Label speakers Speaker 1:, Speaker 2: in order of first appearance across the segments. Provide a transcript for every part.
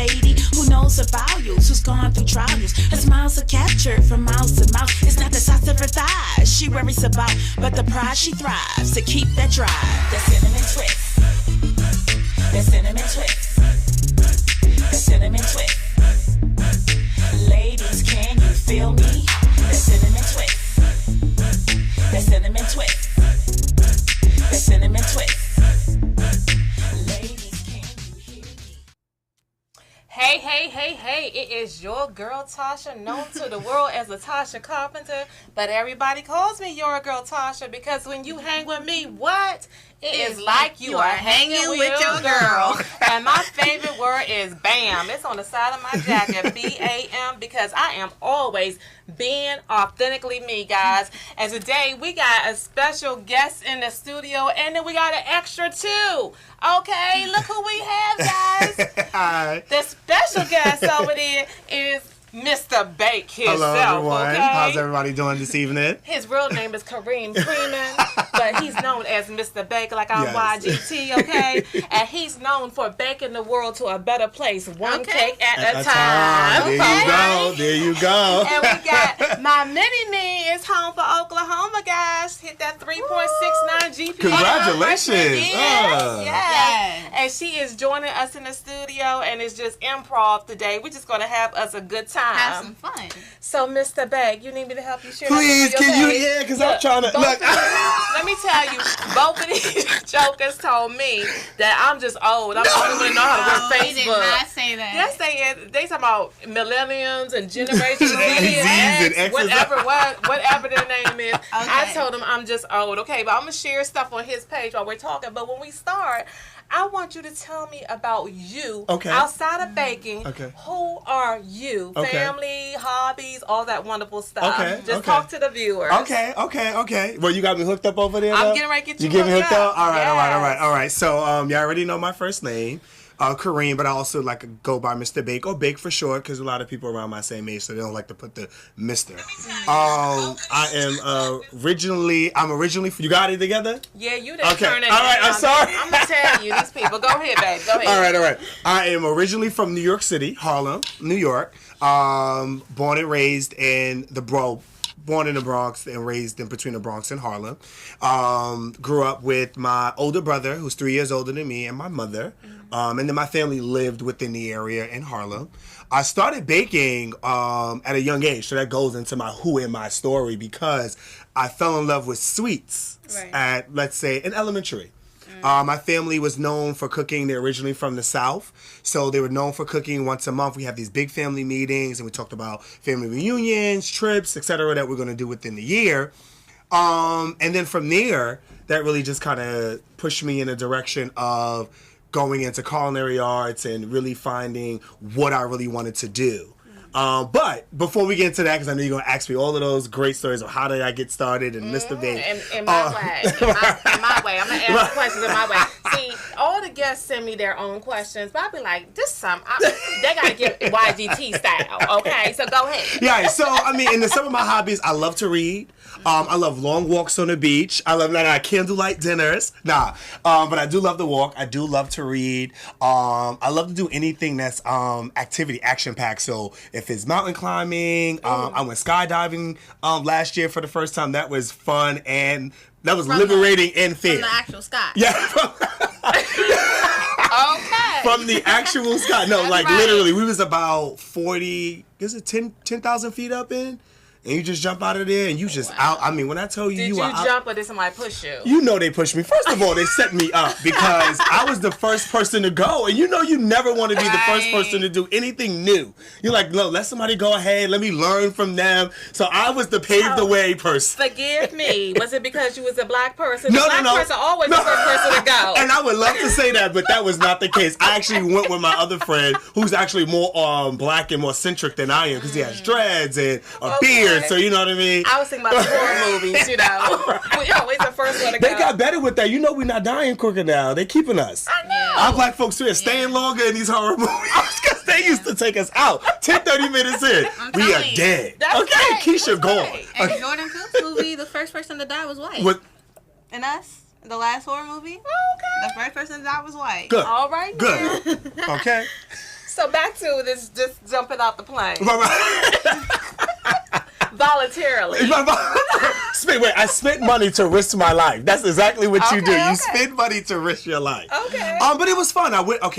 Speaker 1: lady who knows her values, who's gone through trials. Her smiles are captured from mouth to mouth. It's not the size of her thighs she worries about, but the pride she thrives to keep that drive. That cinnamon twist. That cinnamon twist. That cinnamon twist. Ladies, can you feel me? That cinnamon twist. That cinnamon twist. That cinnamon twist. Ladies, can you hear me?
Speaker 2: Hey, hey, hey, hey, it is your girl Tasha, known to the world as Latasha Carpenter, but everybody calls me your girl Tasha because when you hang with me, what? It is like you are hanging with your girl. And my favorite word is BAM. It's on the side of my jacket, B-A-M, because I am always being authentically me, guys. And today we got a special guest in the studio, and then we got an extra too. Okay, look who we have, guys.
Speaker 3: Hi.
Speaker 2: The special guest over there is Mr. Bake himself.
Speaker 3: Hello, everyone.
Speaker 2: Okay?
Speaker 3: How's everybody doing this evening?
Speaker 2: His real name is Kareem, but he's known as Mr. Bake, like on
Speaker 3: Yes.
Speaker 2: YGT, okay? And he's known for baking the world to a better place, one cake at a time.
Speaker 3: There you go. There you go.
Speaker 2: And we got my mini-me is home for Oklahoma, guys. Hit that 3.69 GPA.
Speaker 3: Congratulations.
Speaker 2: Yes. And she is joining us in the studio, and it's just improv today. We're just going to have us a good time.
Speaker 4: Have some fun.
Speaker 2: So, Mr. Bag, you need me to help you share
Speaker 3: Please,
Speaker 2: that
Speaker 3: can you?
Speaker 2: page?
Speaker 3: Yeah, because I'm trying to. Look.
Speaker 2: Let me tell you, both of these jokers told me that I'm just old. I'm the only one to know how to work
Speaker 4: They did
Speaker 2: Facebook.
Speaker 4: not say that.
Speaker 2: Yes, they is. They talking about millenniums and Generation Z and
Speaker 3: Z's and
Speaker 2: X,
Speaker 3: X's.
Speaker 2: whatever their name is.
Speaker 4: Okay.
Speaker 2: I told them I'm just old. Okay, but I'm gonna share stuff on his page while we're talking. But when we start, I want you to tell me about you.
Speaker 3: Okay.
Speaker 2: Outside of baking,
Speaker 3: Okay.
Speaker 2: who are you?
Speaker 3: Okay.
Speaker 2: Family, hobbies, all that wonderful stuff.
Speaker 3: Okay,
Speaker 2: Just
Speaker 3: okay.
Speaker 2: talk to the viewers.
Speaker 3: Okay. Well, you got me hooked up over there,
Speaker 2: I'm
Speaker 3: though?
Speaker 2: getting ready to get
Speaker 3: You
Speaker 2: you
Speaker 3: get me hooked
Speaker 2: hooked
Speaker 3: up?
Speaker 2: up.
Speaker 3: All right.
Speaker 2: Yes.
Speaker 3: So, you already know my first name. Kareem, but I also like to go by Mr. Bake or Bake for short because a lot of people around my same age, so they don't like to put the Mr. I'm originally you got it together?
Speaker 2: Yeah, you didn't
Speaker 3: Okay.
Speaker 2: turn it
Speaker 3: All right,
Speaker 2: down.
Speaker 3: I'm sorry.
Speaker 2: I'm going to tell you, these people. Go ahead, babe. Go ahead.
Speaker 3: All right. I am originally from New York City, Harlem, New York. Born and raised in born in the Bronx and raised in between the Bronx and Harlem. Grew up with my older brother, who's 3 years older than me, and my mother. And then my family lived within the area in Harlem. I started baking at a young age, so that goes into my who am I story because I fell in love with sweets at, let's say, in elementary. My family was known for cooking. They're originally from the South, so they were known for cooking once a month. We have these big family meetings, and we talked about family reunions, trips, etc., that we're going to do within the year. And then from there, that really just kind of pushed me in a direction of going into culinary arts and really finding what I really wanted to do. But before we get into that, because I know you're going to ask me all of those great stories of how did I get started and Mr. Bake.
Speaker 2: In my way. In my way. I'm going to ask questions in my way. See, all the guests send me their own questions, but I'll be like, they got to get YGT style, okay? So go ahead.
Speaker 3: Yeah, so, I mean, in some of my hobbies, I love to read. I love long walks on the beach. I love candlelight dinners. But I do love to walk. I do love to read. I love to do anything that's activity, action-packed. So if it's mountain climbing, I went skydiving last year for the first time. That was fun and that was liberating and fair.
Speaker 4: From the actual sky.
Speaker 3: Yeah.
Speaker 2: Okay.
Speaker 3: From the actual sky. No, like literally, we was about 10,000 feet up in. And you just jump out of there and you just out. I mean, when I tell you
Speaker 2: Did you jump or did somebody push you?
Speaker 3: You know they pushed me. First of all, they set me up because I was the first person to go. And you know you never want to be the first person to do anything new. You're like, no, let somebody go ahead. Let me learn from them. So I was the pave the way person.
Speaker 2: Forgive me. Was it because you was a black person?
Speaker 3: No,
Speaker 2: the black person always the first person to go.
Speaker 3: And I would love to say that, but that was not the case. I actually went with my other friend who's actually more black and more centric than I am because he has dreads and a beard. So you know what I mean?
Speaker 2: I was thinking about the horror movies, you know. We're always the first one to go.
Speaker 3: They got better with that. You know we're not dying quicker now. They keeping us.
Speaker 2: I know.
Speaker 3: Our black folks too are staying longer in these horror movies because they used to take us out. 10-30 minutes in, we are
Speaker 4: telling you.
Speaker 3: dead.
Speaker 2: That's
Speaker 3: okay,
Speaker 2: right.
Speaker 3: Keisha
Speaker 2: That's
Speaker 3: gone.
Speaker 2: right.
Speaker 4: And Jordan Peele's movie, the first person to die was white.
Speaker 3: What?
Speaker 4: And Us, the last horror movie,
Speaker 2: Okay.
Speaker 4: the first person to die was white.
Speaker 3: Good.
Speaker 2: All right.
Speaker 3: Good. Okay.
Speaker 2: So back to this, just jumping off the plane
Speaker 3: Right.
Speaker 2: voluntarily.
Speaker 3: Wait, I spent money to risk my life. That's exactly what you do.
Speaker 2: Okay,
Speaker 3: You
Speaker 2: okay.
Speaker 3: spend money to risk your life.
Speaker 2: Okay.
Speaker 3: But it was fun.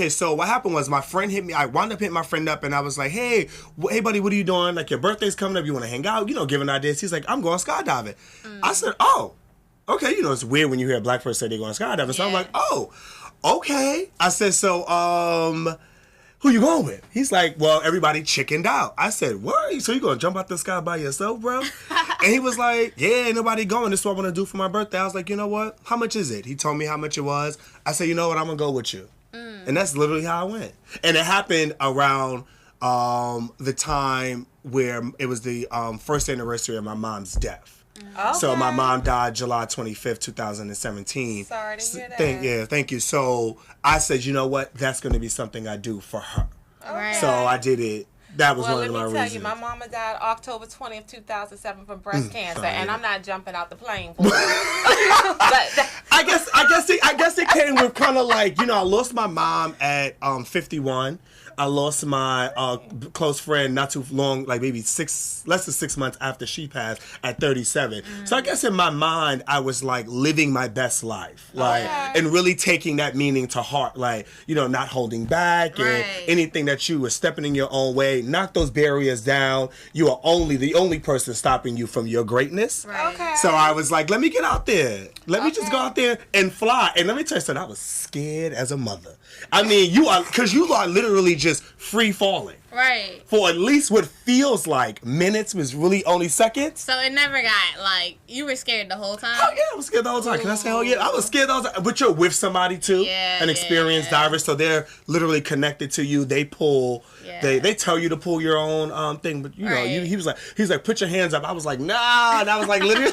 Speaker 3: So what happened was my friend hit me. I wound up hitting my friend up, and I was like, hey, buddy, what are you doing? Like, your birthday's coming up. You want to hang out? Giving ideas. He's like, I'm going skydiving. I said, oh, okay. It's weird when you hear a black person say they're going skydiving. So I'm like, oh, okay. I said, so, who you going with? He's like, well, everybody chickened out. I said, what? So you going to jump out the sky by yourself, bro? And he was like, yeah, ain't nobody going. This is what I want to do for my birthday. I was like, you know what? How much is it? He told me how much it was. I said, you know what? I'm going to go with you. And that's literally how I went. And it happened around the time where it was the first anniversary of my mom's death.
Speaker 2: Okay.
Speaker 3: So my mom died July 25th, 2017.
Speaker 2: Sorry to hear that.
Speaker 3: Thank you. So I said, you know what? That's going to be something I do for her.
Speaker 4: Right.
Speaker 3: So I did it. That was one of my
Speaker 2: Let me tell
Speaker 3: reasons.
Speaker 2: you, my mama died October 20th, 2007 from breast cancer,
Speaker 3: sorry.
Speaker 2: and I'm not jumping out the plane for it. But
Speaker 3: I guess it came with kind of like, I lost my mom at 51. I lost my close friend not too long, like maybe less than 6 months after she passed at 37. So I guess in my mind, I was like living my best life, like, and really taking that meaning to heart, like, not holding back and
Speaker 4: Right.
Speaker 3: anything that you were stepping in your own way, knock those barriers down. You are the only person stopping you from your greatness.
Speaker 4: Right.
Speaker 2: okay.
Speaker 3: So I was like, let me get out there. Let me just go out there and fly. And let me tell you something, I was scared as a mother. I mean, you are literally just free falling.
Speaker 4: Right.
Speaker 3: For at least what feels like minutes was really only seconds.
Speaker 4: So it never got, like, you were scared the whole time?
Speaker 3: Oh yeah, I was scared the whole time. Can I say, oh yeah? I was scared the whole time. But you're with somebody too,
Speaker 4: Yeah,
Speaker 3: an experienced diver, so they're literally connected to you. They pull, they tell you to pull your own thing. But he was like, put your hands up. I was like, nah. And I was like, literally,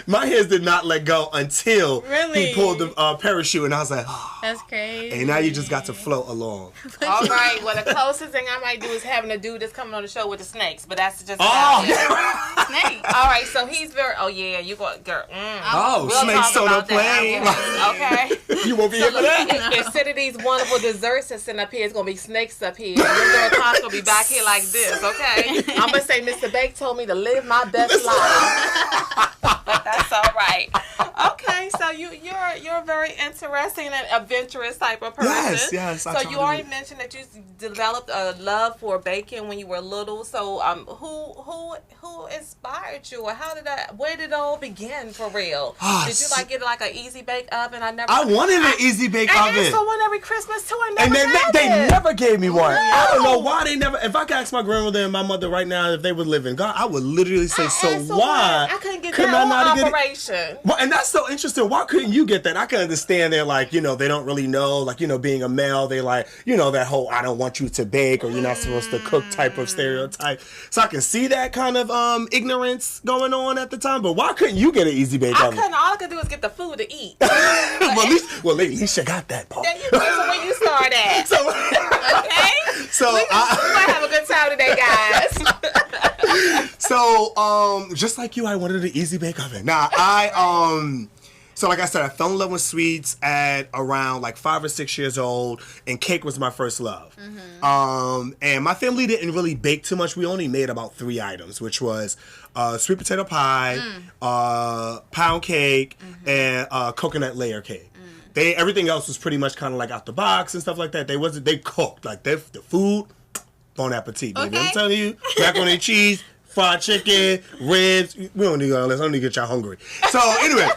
Speaker 3: my hands did not let go until
Speaker 4: Really?
Speaker 3: he pulled the parachute, and I was like, oh.
Speaker 4: That's crazy.
Speaker 3: And now you just got to float along.
Speaker 2: All right. Well, the closest thing I might do is having a dude that's coming on the show with the snakes, but that's just about it.
Speaker 4: Snake.
Speaker 2: All right. So he's very. Oh yeah, you go, girl.
Speaker 3: Oh,
Speaker 2: We'll
Speaker 3: snakes
Speaker 2: talk
Speaker 3: on the
Speaker 2: about that.
Speaker 3: plane.
Speaker 2: Okay.
Speaker 3: You won't be here for that?
Speaker 2: Instead of these wonderful desserts that's sitting up here, it's gonna be snakes up here. Your girl Tasha gonna be back here like this. Okay. I'm gonna say Mr. Bake told me to live my best life. But that's all right. Okay, so you're a very interesting and adventurous type of person.
Speaker 3: Yes, I
Speaker 2: So
Speaker 3: try
Speaker 2: you
Speaker 3: to
Speaker 2: already
Speaker 3: be.
Speaker 2: mentioned that you developed a love for baking when you were little. So who inspired you, or where did it all begin for real? Did you get like an easy bake oven?
Speaker 3: I wanted an easy bake
Speaker 2: I
Speaker 3: oven.
Speaker 2: asked for one every Christmas too,
Speaker 3: And they never gave me one. I don't know
Speaker 2: No.
Speaker 3: why they never. If I could ask my grandmother and my mother right now if they were living, God, I would literally say, so
Speaker 2: asked for
Speaker 3: why?
Speaker 2: one. I couldn't get
Speaker 3: couldn't
Speaker 2: that
Speaker 3: I not
Speaker 2: whole
Speaker 3: get it?
Speaker 2: operation.
Speaker 3: Well, and that's so interesting. Why couldn't you get that? I can understand they're like, they don't really know, like, being a male, they like, that whole I don't want you to bake or you're not supposed to cook type of stereotype. So I can see that kind of ignorance going on at the time. But why couldn't you get an easy bake oven?
Speaker 2: All I could do is get the food to eat.
Speaker 3: Well, at least you got that part.
Speaker 2: There you go. So where you start at?
Speaker 3: So,
Speaker 2: Okay?
Speaker 3: so
Speaker 2: We might have a good time today, guys.
Speaker 3: So, just like you, I wanted an easy bake oven. Now, so like I said, I fell in love with sweets at around like 5 or 6 years old, and cake was my first love. And my family didn't really bake too much. We only made about 3 items, which was sweet potato pie, pound cake, and coconut layer cake. Everything else was pretty much kind of like out the box and stuff like that. They cooked like the food. Bon appetit, baby.
Speaker 4: Okay.
Speaker 3: I'm telling you, macaroni and cheese, fried chicken, ribs. We don't need all this. I don't need to get y'all hungry. So anyway,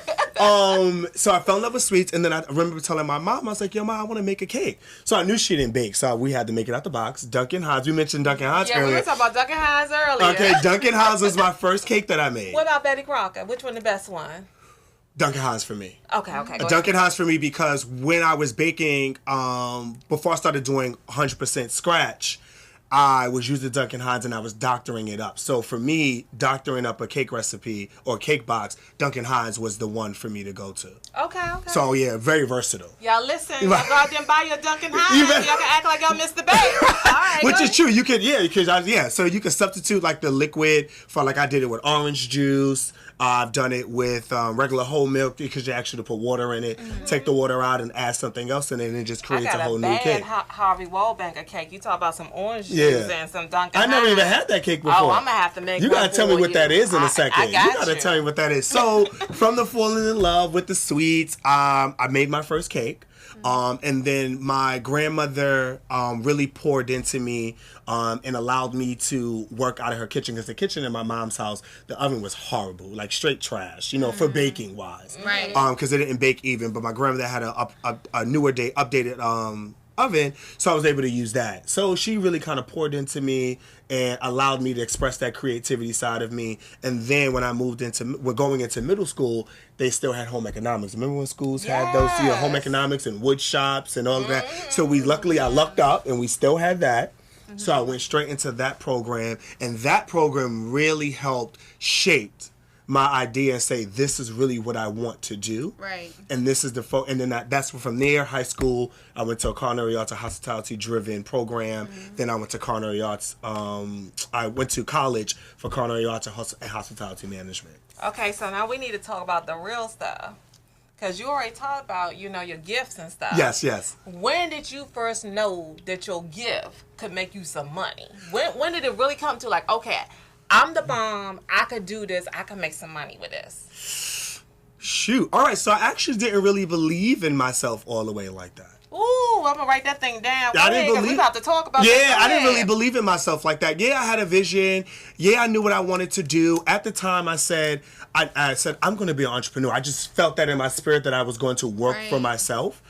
Speaker 3: so I fell in love with sweets, and then I remember telling my mom, I was like, yo, Mom, I want to make a cake. So I knew she didn't bake, so we had to make it out the box. Duncan Hines. We mentioned Duncan Hines
Speaker 2: Yeah, we
Speaker 3: earlier.
Speaker 2: were talking about Duncan Hines earlier.
Speaker 3: Okay, Duncan Hines was my first cake that I made.
Speaker 2: What about Betty Crocker? Which one the best one?
Speaker 3: Duncan Hines for me.
Speaker 2: Okay. Go
Speaker 3: Duncan Hines for me because when I was baking, before I started doing 100% scratch, I was using Duncan Hines and I was doctoring it up. So for me, doctoring up a cake recipe or cake box, Duncan Hines was the one for me to go to.
Speaker 2: Okay.
Speaker 3: So yeah, very versatile.
Speaker 2: Y'all listen. Y'all go out there and buy your Duncan Hines. Y'all can act like y'all missed the bait. All right.
Speaker 3: Which is true. You could, so you can substitute like the liquid for, like I did it with orange juice. I've done it with regular whole milk because you actually put water in it, take the water out and add something else in it, and it just creates a whole new cake.
Speaker 2: Harvey Wallbanker cake. You talk about some orange juice and some Dunkin'
Speaker 3: I never even had that cake before.
Speaker 2: Oh, I'm going to have to make
Speaker 3: You got to tell me what that is in a second.
Speaker 2: I got
Speaker 3: you got to tell me what that is. So, from the falling in love with the sweets, I made my first cake. And then my grandmother really poured into me and allowed me to work out of her kitchen, because the kitchen in my mom's house, the oven was horrible, like straight trash, for baking wise.
Speaker 4: Right.
Speaker 3: Because it didn't bake even. But my grandmother had a newer day updated oven, so I was able to use that. So she really kind of poured into me and allowed me to express that creativity side of me. And then when we're going into middle school, they still had home economics. Remember when schools had those home economics and wood shops and all of that? So I lucked up and we still had that. So I went straight into that program, and that program really helped shape my idea and say, this is really what I want to do.
Speaker 4: Right.
Speaker 3: And this is and then that's from there, high school, I went to a culinary arts, a hospitality-driven program. Then I went to culinary arts. I went to college for culinary arts and hospitality management.
Speaker 2: Okay, so now we need to talk about the real stuff. Because you already talked about, your gifts and stuff.
Speaker 3: Yes.
Speaker 2: When did you first know that your gift could make you some money? When did it really come to, like, okay, I'm the bomb, I could do this, I could make some money with this?
Speaker 3: Shoot. All right, so I actually didn't really believe in myself all the way like that.
Speaker 2: Ooh, I'm going to write that thing down. We're about to talk about
Speaker 3: Yeah, I didn't really believe in myself like that. Yeah, I had a vision. Yeah, I knew what I wanted to do. At the time, I said, I'm going to be an entrepreneur. I just felt that in my spirit that I was going to work for myself.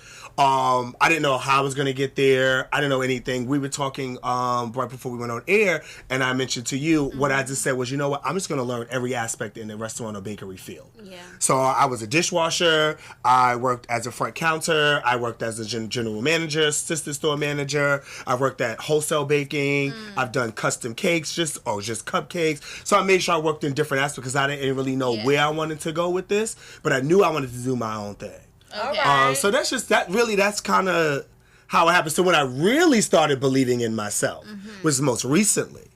Speaker 3: I didn't know how I was going to get there. I didn't know anything. We were talking right before we went on air, and I mentioned to you what I just said was, you know what? I'm just going to learn every aspect in the restaurant or bakery field.
Speaker 4: Yeah.
Speaker 3: So I was a dishwasher. I worked as a front counter. I worked as a general manager, assistant store manager. I worked at wholesale baking. I've done custom cakes, just cupcakes. So I made sure I worked in different aspects because I didn't really know where I wanted to go with this, but I knew I wanted to do my own thing.
Speaker 2: Okay.
Speaker 3: So that's kind of how it happened. So when I really started believing in myself was most recently.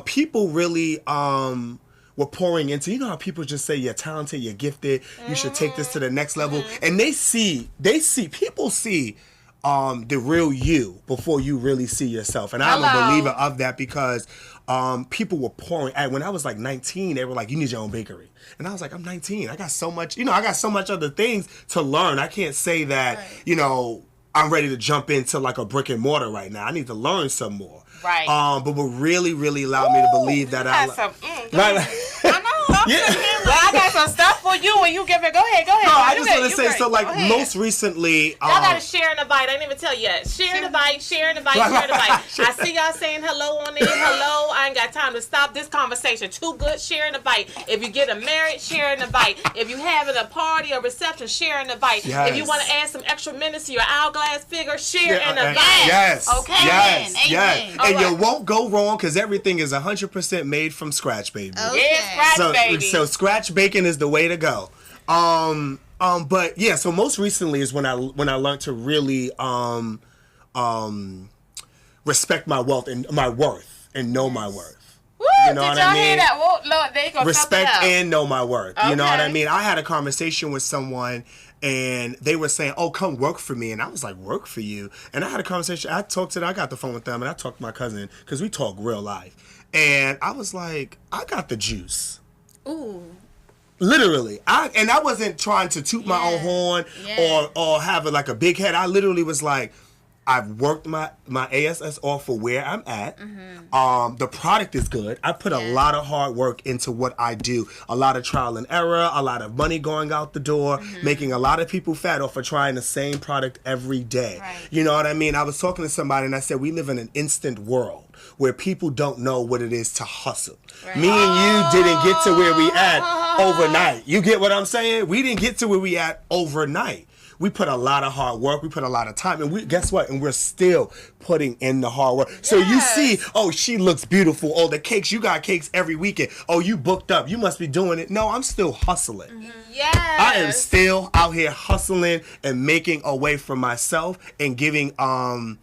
Speaker 3: People really were pouring into, how people just say you're talented, you're gifted, you should take this to the next level. And people see the real you before you really see yourself. And I'm a believer of that because people were pouring. When I was like 19, they were like, you need your own bakery. And I was like, I'm 19. I got so much, other things to learn. I can't say that, I'm ready to jump into like a brick and mortar right now. I need to learn some more.
Speaker 2: Right.
Speaker 3: But what really, really allowed me to believe that
Speaker 2: I know. Well, I got some stuff for you when you give it. Go ahead.
Speaker 3: No, I just want to say, so like most recently.
Speaker 2: Y'all got to share in the bite. I didn't even tell you yet. Share in the bite. I see y'all saying hello on there. Hello. I ain't got time to stop this conversation. Too good. Share in the bite. If you get a marriage, share in the bite. If you having a party or reception, share in the bite.
Speaker 3: Yes.
Speaker 2: If you want to add some extra minutes to your hourglass figure, share in the bite.
Speaker 3: Yes.
Speaker 2: Okay.
Speaker 3: Yes. And you won't go wrong because everything is 100% made from scratch, baby.
Speaker 4: Okay.
Speaker 2: Yeah, scratch, baby.
Speaker 3: So scratch baking is the way to go. But yeah, so most recently is when I learned to really respect my wealth and my worth and know my worth.
Speaker 2: Woo, did y'all hear that? Well, Lord, they gonna
Speaker 3: respect and know my worth. You know what I
Speaker 2: Okay.
Speaker 3: mean? I had a conversation with someone and they were saying, "Oh, come work for me," and I was like, "Work for you?" And I had a conversation. I got the phone with them, and I talked to my cousin because we talk real life, and I was like, "I got the juice."
Speaker 4: Ooh.
Speaker 3: Literally, I wasn't trying to toot my own horn or have like a big head. I literally was like, I've worked my ASS off for where I'm at. The product is good. I put a lot of hard work into what I do. A lot of trial and error, a lot of money going out the door, making a lot of people fat off of trying the same product every day.
Speaker 4: Right.
Speaker 3: You know what I mean? I was talking to somebody and I said, we live in an instant world where people don't know what it is to hustle.
Speaker 4: Right.
Speaker 3: Me and you didn't get to where we at overnight. You get what I'm saying? We didn't get to where we at overnight. We put a lot of hard work. We put a lot of time. And guess what? And we're still putting in the hard work. So you
Speaker 2: Yes.
Speaker 3: see, oh, she looks beautiful. Oh, the cakes, you got cakes every weekend. Oh, you booked up. You must be doing it. No, I'm still hustling.
Speaker 2: Yes.
Speaker 3: I am still out here hustling and making a way for myself and giving and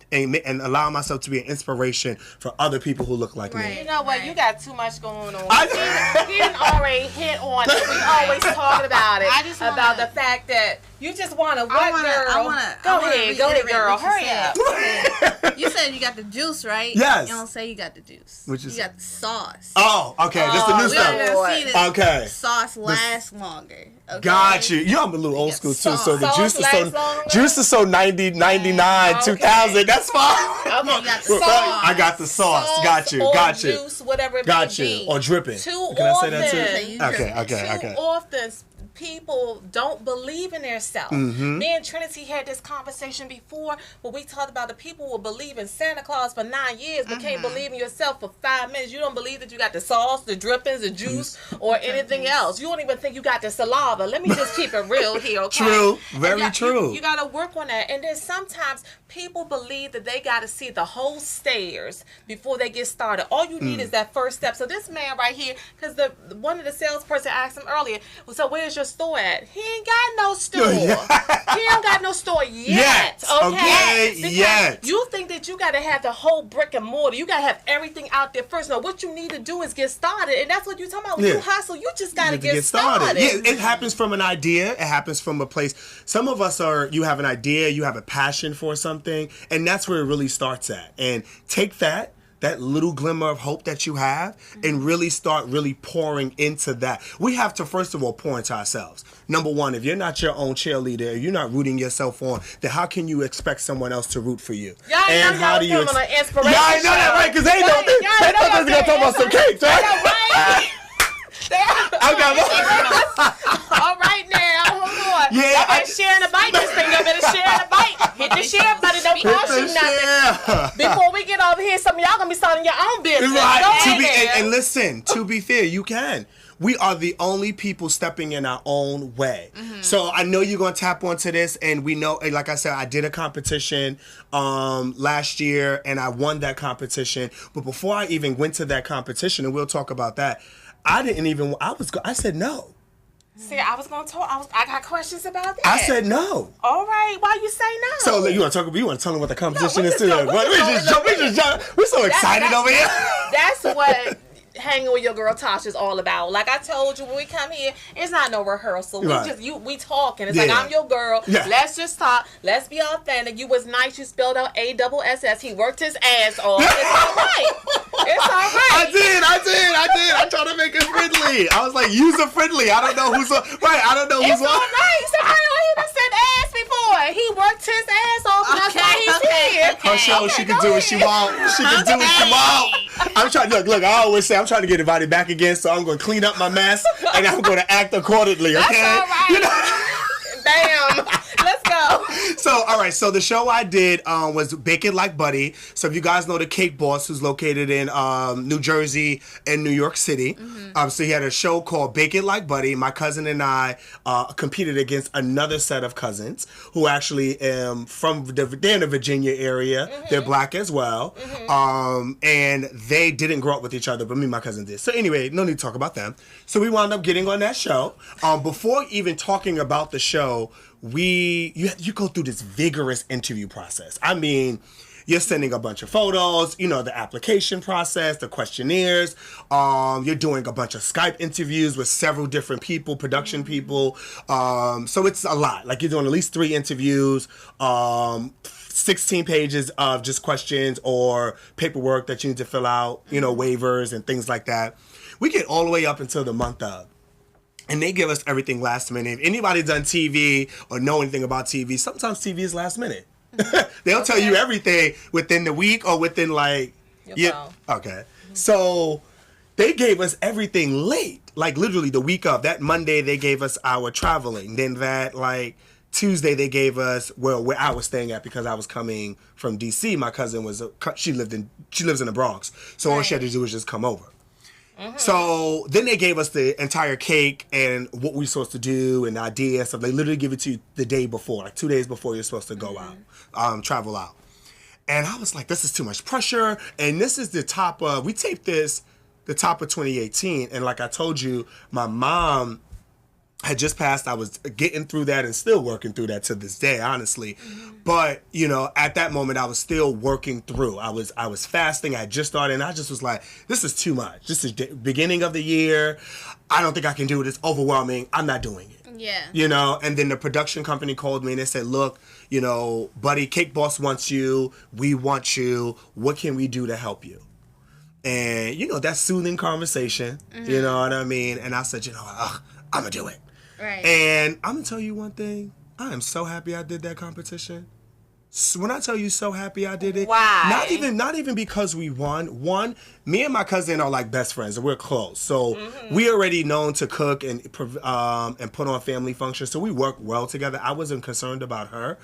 Speaker 3: allowing myself to be an inspiration for other people who look like
Speaker 2: You
Speaker 3: me.
Speaker 2: know what? You got too much going on.
Speaker 3: I-
Speaker 2: He didn't already hit on it. We always talking about it.
Speaker 4: I just wanna-
Speaker 2: about the fact that you just want to
Speaker 4: I
Speaker 2: what,
Speaker 4: wanna-
Speaker 2: girl?
Speaker 4: I wanna-
Speaker 2: Go
Speaker 4: I wanna
Speaker 2: ahead,
Speaker 4: reiterate
Speaker 2: girl.
Speaker 4: what you
Speaker 2: Hurry
Speaker 4: said.
Speaker 2: up.
Speaker 4: You said you got the juice, right?
Speaker 3: Yes.
Speaker 4: You don't say you got the juice.
Speaker 3: Which is-
Speaker 4: you got the sauce.
Speaker 3: Oh, okay. This the new
Speaker 4: we don't
Speaker 3: stuff.
Speaker 4: even see this
Speaker 3: Okay.
Speaker 4: sauce last longer. Okay?
Speaker 3: Got you. You know, I'm a little old
Speaker 4: got
Speaker 3: school too, so the
Speaker 2: sauce
Speaker 3: juice is
Speaker 2: lasts
Speaker 3: so
Speaker 2: longer?
Speaker 3: juice is so 90, 99,
Speaker 2: Okay.
Speaker 3: 2000. That's fine.
Speaker 2: Okay,
Speaker 4: You got the
Speaker 3: Well,
Speaker 4: sauce.
Speaker 3: I got the sauce. Got you.
Speaker 2: or
Speaker 3: Got you.
Speaker 2: Juice, whatever it
Speaker 3: Got
Speaker 2: may
Speaker 3: you.
Speaker 2: be.
Speaker 3: Or dripping.
Speaker 2: Too
Speaker 3: Can I say
Speaker 2: often,
Speaker 3: that
Speaker 4: You
Speaker 3: too? Okay.
Speaker 4: dripping.
Speaker 3: Okay.
Speaker 2: Too
Speaker 3: Okay.
Speaker 2: often, people don't believe in themselves.
Speaker 3: Mm-hmm.
Speaker 2: Me and Trinity had this conversation before where we talked about the people will believe in Santa Claus for 9 years but can't believe in yourself for 5 minutes. You don't believe that you got the sauce, the drippings, the juice, or anything else. You don't even think you got the saliva. Let me just keep it real here, okay?
Speaker 3: True. Very
Speaker 2: And
Speaker 3: true.
Speaker 2: You got to work on that. And then sometimes people believe that they got to see the whole stairs before they get started. All you need is that first step. So this man right here, because one of the salesperson asked him earlier, well, so where's your store at? He ain't got no store. He ain't got no store yet. Okay? Because
Speaker 3: Yet.
Speaker 2: you think that you got to have the whole brick and mortar. You got to have everything out there first. No, what you need to do is get started. And that's what you're talking about. When
Speaker 3: Yeah.
Speaker 2: you hustle, you just got to
Speaker 3: You have
Speaker 2: get started.
Speaker 3: Yeah, it happens from an idea. It happens from a place. Some of us you have an idea, you have a passion for something, and that's where it really starts at. And take that little glimmer of hope that you have and really start really pouring into that. We have to, first of all, pour into ourselves. Number one, if you're not your own cheerleader, if you're not rooting yourself on, then how can you expect someone else to root for you?
Speaker 2: Y'all know y'all was coming on an inspiration
Speaker 3: Yeah, I know that,
Speaker 2: show.
Speaker 3: right? Because they thought they thought they was going to talk about some cakes, right? I got
Speaker 2: All right now, hold on.
Speaker 3: Yeah,
Speaker 2: Y'all better share the bite this thing. Y'all better share the bite. Hit the share button. Don't cost you nothing. Before we get over here, some of y'all gonna be starting your own business.
Speaker 3: Right.
Speaker 2: Go
Speaker 3: To be,
Speaker 2: ahead.
Speaker 3: and listen, to be fair, you can. We are the only people stepping in our own way. So I know you're going to tap onto this, and we know, like I said, I did a competition last year, and I won that competition. But before I even went to that competition, and we'll talk about that, I said no.
Speaker 2: See, I was gonna talk. I got questions about that.
Speaker 3: I said no.
Speaker 2: All right. Why you say no?
Speaker 3: So you want to talk? You want to tell them what the competition
Speaker 2: we
Speaker 3: is
Speaker 2: just
Speaker 3: too?
Speaker 2: go- we just go-
Speaker 3: We're so excited over here.
Speaker 2: That's what hanging with your girl Tasha is all about. Like I told you when we come here, it's not no rehearsal.
Speaker 3: Right.
Speaker 2: We talking. It's like
Speaker 3: Yeah.
Speaker 2: I'm your girl.
Speaker 3: Yeah.
Speaker 2: Let's just talk. Let's be authentic. You was nice. You spelled out ASS. He worked his ass off. It's all right. It's all right.
Speaker 3: I did. I tried to make it friendly. I was like, user friendly. I don't know who's right. I don't know who's
Speaker 2: It's all right. Somebody on here that said ass before. He worked his ass off. And that's why he's here.
Speaker 3: Her show, she can
Speaker 2: go
Speaker 3: do what
Speaker 2: ahead.
Speaker 3: she want. She can do what she want. I'm trying. Look. I always say I'm trying to get invited back again, so I'm going to clean up my mess and I'm going to act accordingly. Okay.
Speaker 2: That's all right.
Speaker 3: You know?
Speaker 2: Bam. Let's go.
Speaker 3: So, all right. So the show I did was Bake It Like Buddy. So if you guys know the Cake Boss, who's located in New Jersey and New York City. So he had a show called Bake It Like Buddy. My cousin and I competed against another set of cousins who actually they're in the Virginia area. They're black as well. And they didn't grow up with each other, but me and my cousin did. So anyway, no need to talk about them. So we wound up getting on that show. Before even talking about the show, you go through this vigorous interview process. I mean, you're sending a bunch of photos, the application process, the questionnaires. You're doing a bunch of Skype interviews with several different people, production people. So it's a lot. Like you're doing at least 3 interviews, 16 pages of just questions or paperwork that you need to fill out, waivers and things like that. We get all the way up until the month of. And they give us everything last minute. If anybody's done TV or know anything about TV, sometimes TV is last minute. They'll tell you everything within the week or within
Speaker 2: Your phone.
Speaker 3: Okay. So they gave us everything late. Like literally the week of. That Monday they gave us our traveling. Then that Tuesday they gave us where I was staying at because I was coming from DC. My cousin she lives in the Bronx. So all she had to do was just come over. So then they gave us the entire cake and what we were supposed to do and the idea. So they literally give it to you the day before, like 2 days before you're supposed to go out, travel out. And I was like, this is too much pressure. And this is the top of, we taped this, the top of 2018. And like I told you, my mom had just passed. I was getting through that and still working through that to this day, honestly. But, you know, at that moment, I was still working through. I was fasting. I had just started, and I just was like, this is too much. This is the beginning of the year. I don't think I can do it. It's overwhelming. I'm not doing it.
Speaker 4: Yeah.
Speaker 3: You know, and then the production company called me and they said, look, you know, buddy, Cake Boss wants you. We want you. What can we do to help you? And, you know, that soothing conversation, you know what I mean? And I said, you know, I'm going to do it.
Speaker 4: Right.
Speaker 3: And I'm going to tell you one thing. I am so happy I did that competition. So when I tell you so happy I did it,
Speaker 2: Why?
Speaker 3: not even because we won. One, me and my cousin are like best friends and we're close. So we already known to cook and put on family functions. So we work well together. I wasn't concerned about her.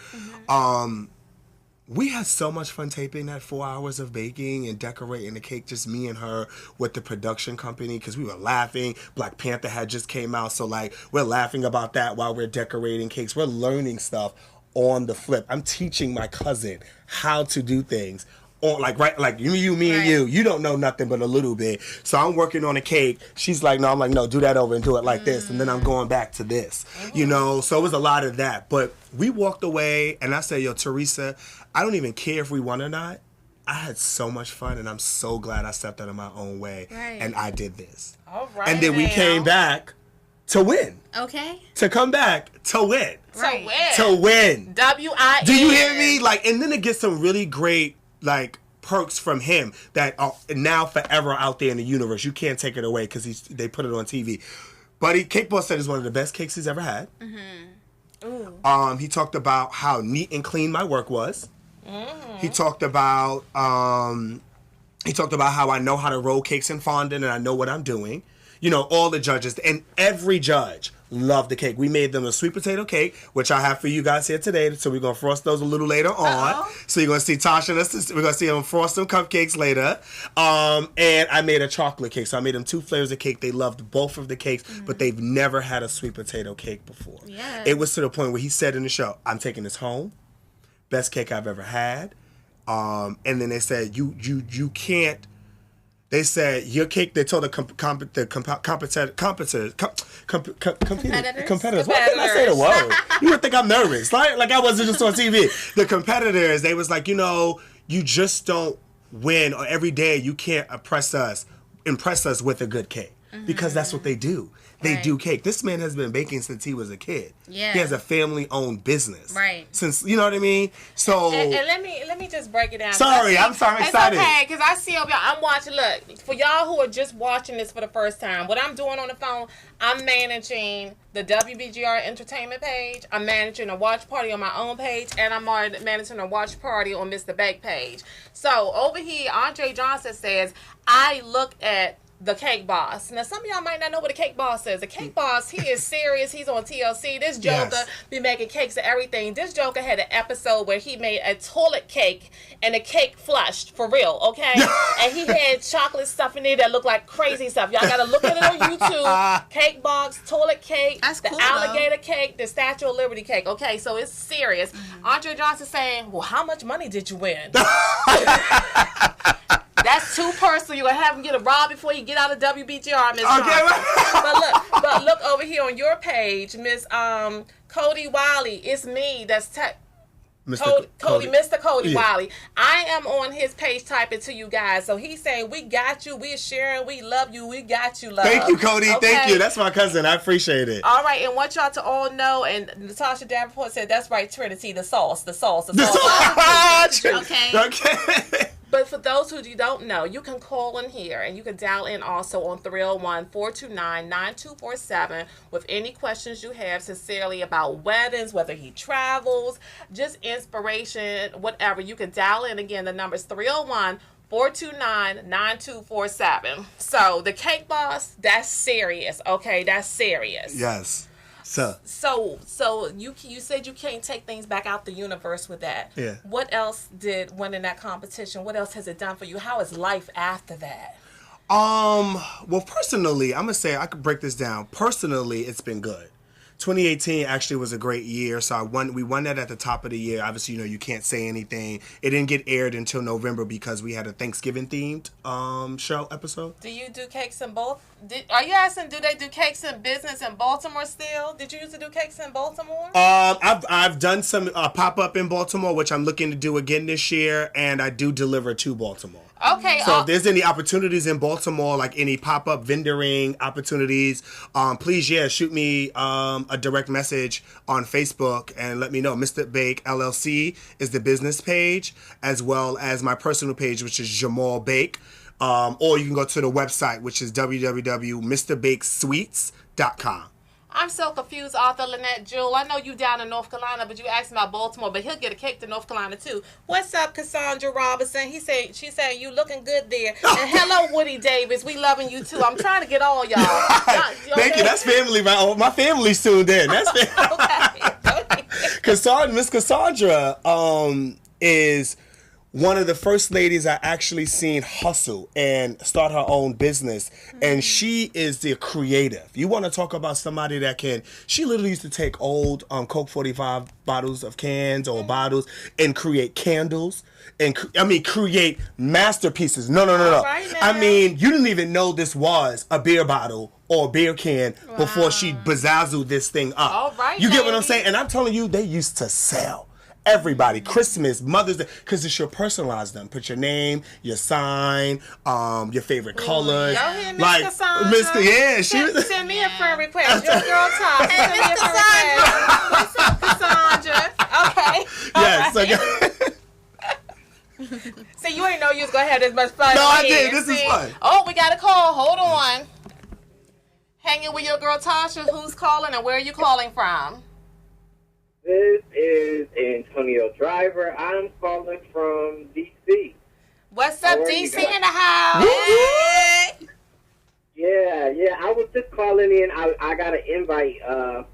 Speaker 3: We had so much fun taping that 4 hours of baking and decorating the cake, just me and her with the production company, because we were laughing. Black Panther had just came out, so like we're laughing about that while we're decorating cakes. We're learning stuff on the flip. I'm teaching my cousin how to do things. On me and you. You don't know nothing but a little bit. So I'm working on a cake. She's like, no. I'm like, no, do that over and do it like this. And then I'm going back to this. You know, so it was a lot of that. But we walked away and I said, yo, Teresa, I don't even care if we won or not. I had so much fun and I'm so glad I stepped out of my own way.
Speaker 4: Right.
Speaker 3: And I did this.
Speaker 2: All right.
Speaker 3: And then we came back to win.
Speaker 4: Okay.
Speaker 3: To come back to win.
Speaker 4: Right.
Speaker 3: To win.
Speaker 2: W-I-N.
Speaker 3: Do you hear me? Like, and then it gets some really great, like, perks from him that are now forever out there in the universe. You can't take it away because they put it on TV. But Cake Boss said it's one of the best cakes he's ever had. He talked about how neat and clean my work was. He talked about how I know how to roll cakes in fondant and I know what I'm doing. You know, all the judges and every judge loved the cake. We made them a sweet potato cake, which I have for you guys here today. So we're going to frost those a little later on. So you're going to see Tasha and we're going to see them frost some cupcakes later. And I made a chocolate cake. So I made them 2 flavors of cake. They loved both of the cakes, but they've never had a sweet potato cake before.
Speaker 4: Yeah.
Speaker 3: It was to the point where he said in the show, I'm taking this home. Best cake I've ever had. And then they said, you can't. They said your cake. They told the competitors. Why can't I say the word? You would think I'm nervous, like I wasn't just on TV. The competitors, they was like, you know, you just don't win, or every day you can't impress us with a good cake, because that's what they do. They do cake. This man has been baking since he was a kid.
Speaker 4: Yeah.
Speaker 3: He has a family-owned business.
Speaker 4: Right.
Speaker 3: Since, you know what I mean? So.
Speaker 2: And let me just break it down.
Speaker 3: Sorry, I'm excited.
Speaker 2: It's okay, because I see over y'all. I'm watching. Look, for y'all who are just watching this for the first time, what I'm doing on the phone, I'm managing the WBGR Entertainment page. I'm managing a watch party on my own page, and I'm managing a watch party on Mr. Bake page. So over here, Andre Johnson says, I look at the Cake Boss. Now, some of y'all might not know what a Cake Boss is. A Cake Boss, he is serious. He's on TLC. This Joker be making cakes and everything. This Joker had an episode where he made a toilet cake and the cake flushed, for real, okay? And he had chocolate stuff in there that looked like crazy stuff. Y'all got to look at it on YouTube. Cake Box, toilet cake,
Speaker 4: That's
Speaker 2: the
Speaker 4: cool,
Speaker 2: alligator cake, the Statue of Liberty cake. Okay, so it's serious. Andre Johnson saying, well, how much money did you win? That's too personal. You're going to have him get a rob before you get out of WBGR, Miss but look over here on your page, Miss Cody Wiley. It's me. That's Mr. Cody Wiley. I am on his page typing to you guys. So he's saying, we got you. We're sharing. We love you. We got you, love.
Speaker 3: Thank you, Cody.
Speaker 2: Okay?
Speaker 3: Thank you. That's my cousin. I appreciate it.
Speaker 2: All right. And want y'all to all know, and Natasha Davenport said, that's right, Trinity, the sauce.
Speaker 4: Okay.
Speaker 2: But for those who you don't know, you can call in here and you can dial in also on 301-429-9247 with any questions you have sincerely about weddings, whether he travels, just inspiration, whatever. You can dial in. Again, the number is 301-429-9247. So the Cake Boss, that's serious, okay? That's serious.
Speaker 3: Yes.
Speaker 2: So you said you can't take things back out the universe with that.
Speaker 3: Yeah.
Speaker 2: What else did winning that competition? What else has it done for you? How is life after that?
Speaker 3: Well, personally, I'm gonna say I could break this down. Personally, it's been good. 2018 actually was a great year. So we won that at the top of the year. Obviously, you can't say anything. It didn't get aired until November because we had a Thanksgiving themed show episode.
Speaker 2: Do you do cakes in both? Are you asking, do they do cakes in business in Baltimore still? Did you used to do cakes in Baltimore?
Speaker 3: I've done some pop-up in Baltimore, which I'm looking to do again this year, and I do deliver to Baltimore.
Speaker 2: Okay.
Speaker 3: So if there's any opportunities in Baltimore, like any pop-up vendoring opportunities, please, shoot me a direct message on Facebook and let me know. Mr. Bake LLC is the business page, as well as my personal page, which is Jamal Bake. Or you can go to the website, which is www.mrbakesweets.com.
Speaker 2: I'm so confused, Arthur Lynette Jewel. I know you down in North Carolina, but you asked me about Baltimore, but he'll get a cake to North Carolina too. What's up, Cassandra Robinson? She said you looking good there. And hello, Woody Davis. We loving you too. I'm trying to get all y'all.
Speaker 3: Thank you. That's family. My family's tuned in. That's family.
Speaker 2: Okay.
Speaker 3: Miss Cassandra is one of the first ladies I actually seen hustle and start her own business. And she is the creative. You want to talk about somebody that she literally used to take old Coke 45 bottles of cans or bottles and create candles and create masterpieces. No.
Speaker 2: Right,
Speaker 3: I mean, you didn't even know this was a beer bottle or a beer can before she bezazzled this thing up.
Speaker 2: All right,
Speaker 3: you get what I'm saying? And I'm telling you, they used to sell. Everybody, Christmas, Mother's Day, because it's your personalized them. Put your name, your sign, your favorite colors.
Speaker 2: Y'all hear Miss Cassandra? Send me a friend request. Your girl Tasha. Send me a friend request. What's up, Cassandra? Okay.
Speaker 3: Yes.
Speaker 2: See, you ain't know you was gonna have this much fun.
Speaker 3: No, I did. This is fun.
Speaker 2: Oh, we got a call. Hold on. Hanging with your girl Tasha. Who's calling and where are you calling from?
Speaker 5: This is Antonio Driver. I'm calling from D.C.
Speaker 2: What's up, DC in the house?
Speaker 5: Yeah. I was just calling in. I got an invite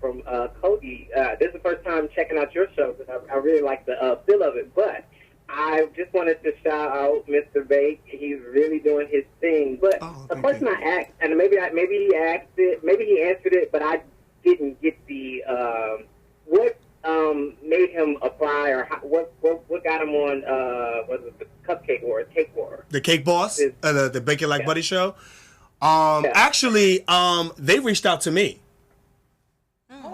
Speaker 5: from Cody. This is the first time checking out your show because I really like the feel of it. But I just wanted to shout out Mr. Bake. He's really doing his thing. But the question I asked, and maybe he asked it, maybe he answered it, but I didn't get the what made him apply, or what got him on was it the Cupcake War, Cake War?
Speaker 3: The Cake Boss, the Bake It Like Buddy show. Actually, they reached out to me.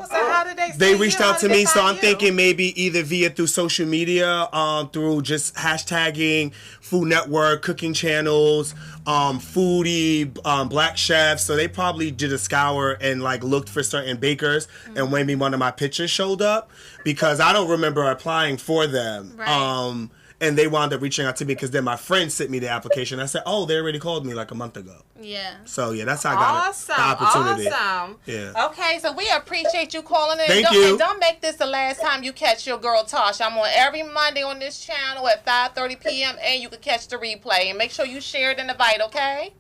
Speaker 2: So how did
Speaker 3: they reached out to me, so I'm thinking maybe either through social media, through just hashtagging Food Network, cooking channels, foodie, black chefs. So they probably did a scour and looked for certain bakers, and maybe one of my pictures showed up because I don't remember applying for them.
Speaker 4: Right.
Speaker 3: And they wound up reaching out to me because then my friend sent me the application. I said, "Oh, they already called me a month ago."
Speaker 4: Yeah.
Speaker 3: So yeah, that's how I got the opportunity.
Speaker 2: Awesome.
Speaker 3: Yeah.
Speaker 2: Okay, so we appreciate you calling in.
Speaker 3: Thank you.
Speaker 2: And don't make this the last time you catch your girl Tasha. I'm on every Monday on this channel at 5:30 p.m. and you can catch the replay. And make sure you share it and invite, okay?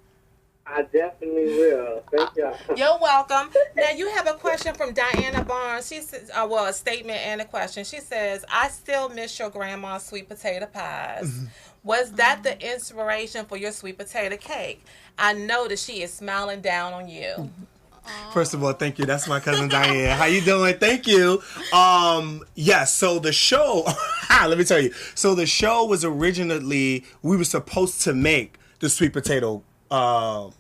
Speaker 5: I definitely will. Thank y'all.
Speaker 2: You're welcome. Now, you have a question from Diana Barnes. She says, a statement and a question. She says, I still miss your grandma's sweet potato pies. Was that the inspiration for your sweet potato cake? I know that she is smiling down on you.
Speaker 3: First of all, thank you. That's my cousin Diane. How you doing? Thank you. Yes, so the show, let me tell you. So the show was originally, we were supposed to make the sweet potato pie.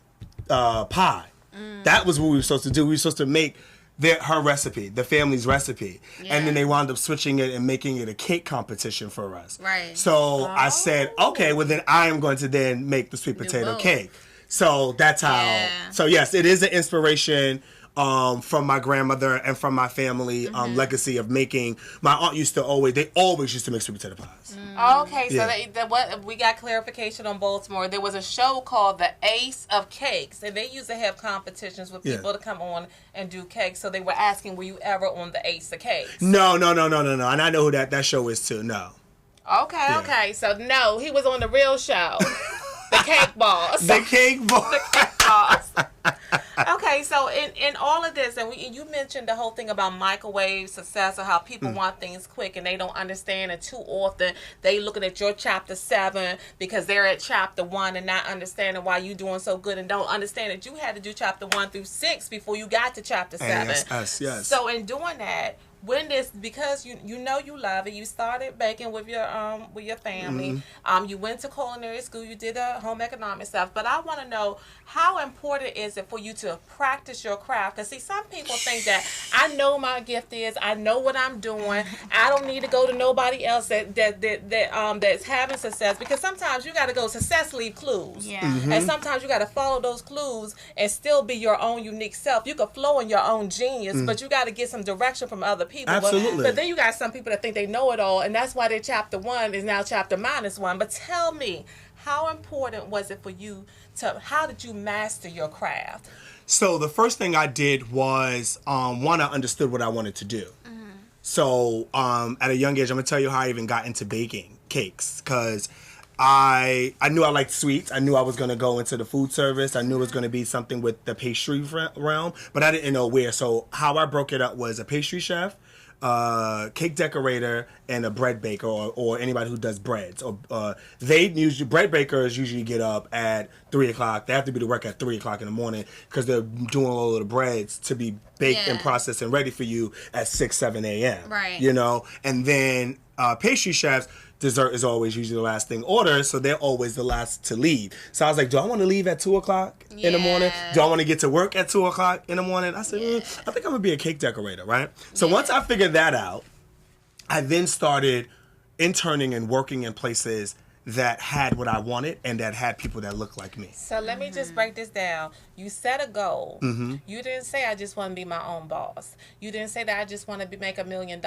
Speaker 3: That was what we were supposed to do. We were supposed to make her recipe, the family's recipe.
Speaker 4: Yeah.
Speaker 3: And then they wound up switching it and making it a cake competition for us.
Speaker 4: Right.
Speaker 3: So I said, okay, well then I am going to then make the sweet potato cake. So that's how.
Speaker 4: Yeah.
Speaker 3: So yes, it is an inspiration from my grandmother and from my family legacy of making. My aunt used to always used to make sweet potato pies.
Speaker 2: Okay, so what we got clarification on Baltimore. There was a show called The Ace of Cakes, and they used to have competitions with people to come on and do cakes. So they were asking, were you ever on The Ace of Cakes?
Speaker 3: No. And I know who that show is too. No.
Speaker 2: Okay. So no, he was on the real show. The Cake Boss.
Speaker 3: The Cake Boss.
Speaker 2: The Cake Boss. Okay, so So in all of this, and you mentioned the whole thing about microwave success, or how people want things quick and they don't understand, and too often they looking at your chapter 7 because they're at chapter 1 and not understanding why you doing so good, and don't understand that you had to do chapter 1 through 6 before you got to chapter 7.
Speaker 3: Yes.
Speaker 2: So in doing that, when this, because you know you love it, you started baking with your family. You went to culinary school, you did the home economic stuff. But I want to know, how important is it for you to practice your craft? Because see, some people think that I know my gift is, I know what I'm doing, I don't need to go to nobody else that's having success. Because sometimes you got to go, success leave clues.
Speaker 4: Yeah.
Speaker 2: And sometimes you got to follow those clues and still be your own unique self. You can flow in your own genius, but you got to get some direction from other people.
Speaker 3: Absolutely.
Speaker 2: But then you got some people that think they know it all, and that's why their chapter 1 is now chapter -1. But tell me, how important was it for you how did you master your craft?
Speaker 3: So the first thing I did was, one, I understood what I wanted to do. So at a young age, I'm going to tell you how I even got into baking cakes, because I knew I liked sweets. I knew I was going to go into the food service. I knew it was going to be something with the pastry realm, but I didn't know where. So how I broke it up was a pastry chef, cake decorator, and a bread baker, or anybody who does breads. Or bread bakers usually get up at 3 o'clock. They have to be to work at 3 o'clock in the morning because they're doing all of the breads to be baked and processed and ready for you at 6, 7 a.m.
Speaker 4: Right.
Speaker 3: You know, and then pastry chefs, dessert is always usually the last thing ordered, so they're always the last to leave. So I was like, do I want to leave at 2 o'clock in the morning? Do I want to get to work at 2 o'clock in the morning? I said, I think I'm going to be a cake decorator, right? So once I figured that out, I then started interning and working in places that had what I wanted and that had people that looked like me.
Speaker 2: So let me just break this down. You set a goal. You didn't say, I just want to be my own boss. You didn't say that I just want to make $1 million.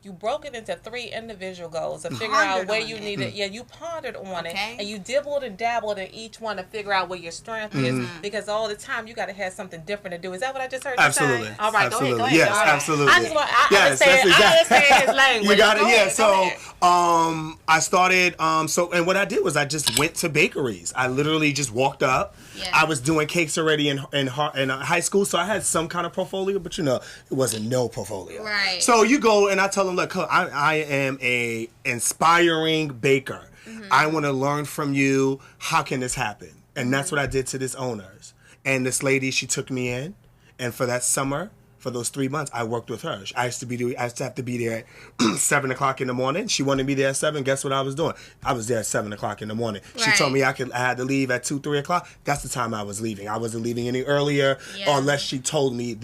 Speaker 2: You broke it into 3 individual goals to figure out where you needed. Yeah, you pondered on it, and you dibbled and dabbled in each one to figure out where your strength is, because all the time you got to have something different to do. Is that what I just heard you
Speaker 3: Absolutely.
Speaker 2: say? All right,
Speaker 3: Absolutely.
Speaker 2: go ahead.
Speaker 3: Yes,
Speaker 2: All right.
Speaker 3: absolutely.
Speaker 2: I just want, I understand his language.
Speaker 3: You got it.
Speaker 2: Go
Speaker 3: Yeah.
Speaker 2: ahead,
Speaker 3: So,
Speaker 2: go ahead.
Speaker 3: I started. And what I did was I just went to bakeries. I literally just walked up.
Speaker 4: Yeah.
Speaker 3: I was doing cakes already in high school, so I had some kind of portfolio, but it wasn't no portfolio.
Speaker 4: Right.
Speaker 3: So you go and I tell them, look, I am a inspiring baker. I want to learn from you. How can this happen? And that's what I did to this owners. And this lady, she took me in, and for that summer, for those 3 months, I worked with her. I used to have to be there at 7 o'clock in the morning. She wanted me there at 7. Guess what I was doing? I was there at 7 o'clock in the morning. She told me I had to leave at 2, 3 o'clock. That's the time I was leaving. I wasn't leaving any earlier, or unless she told me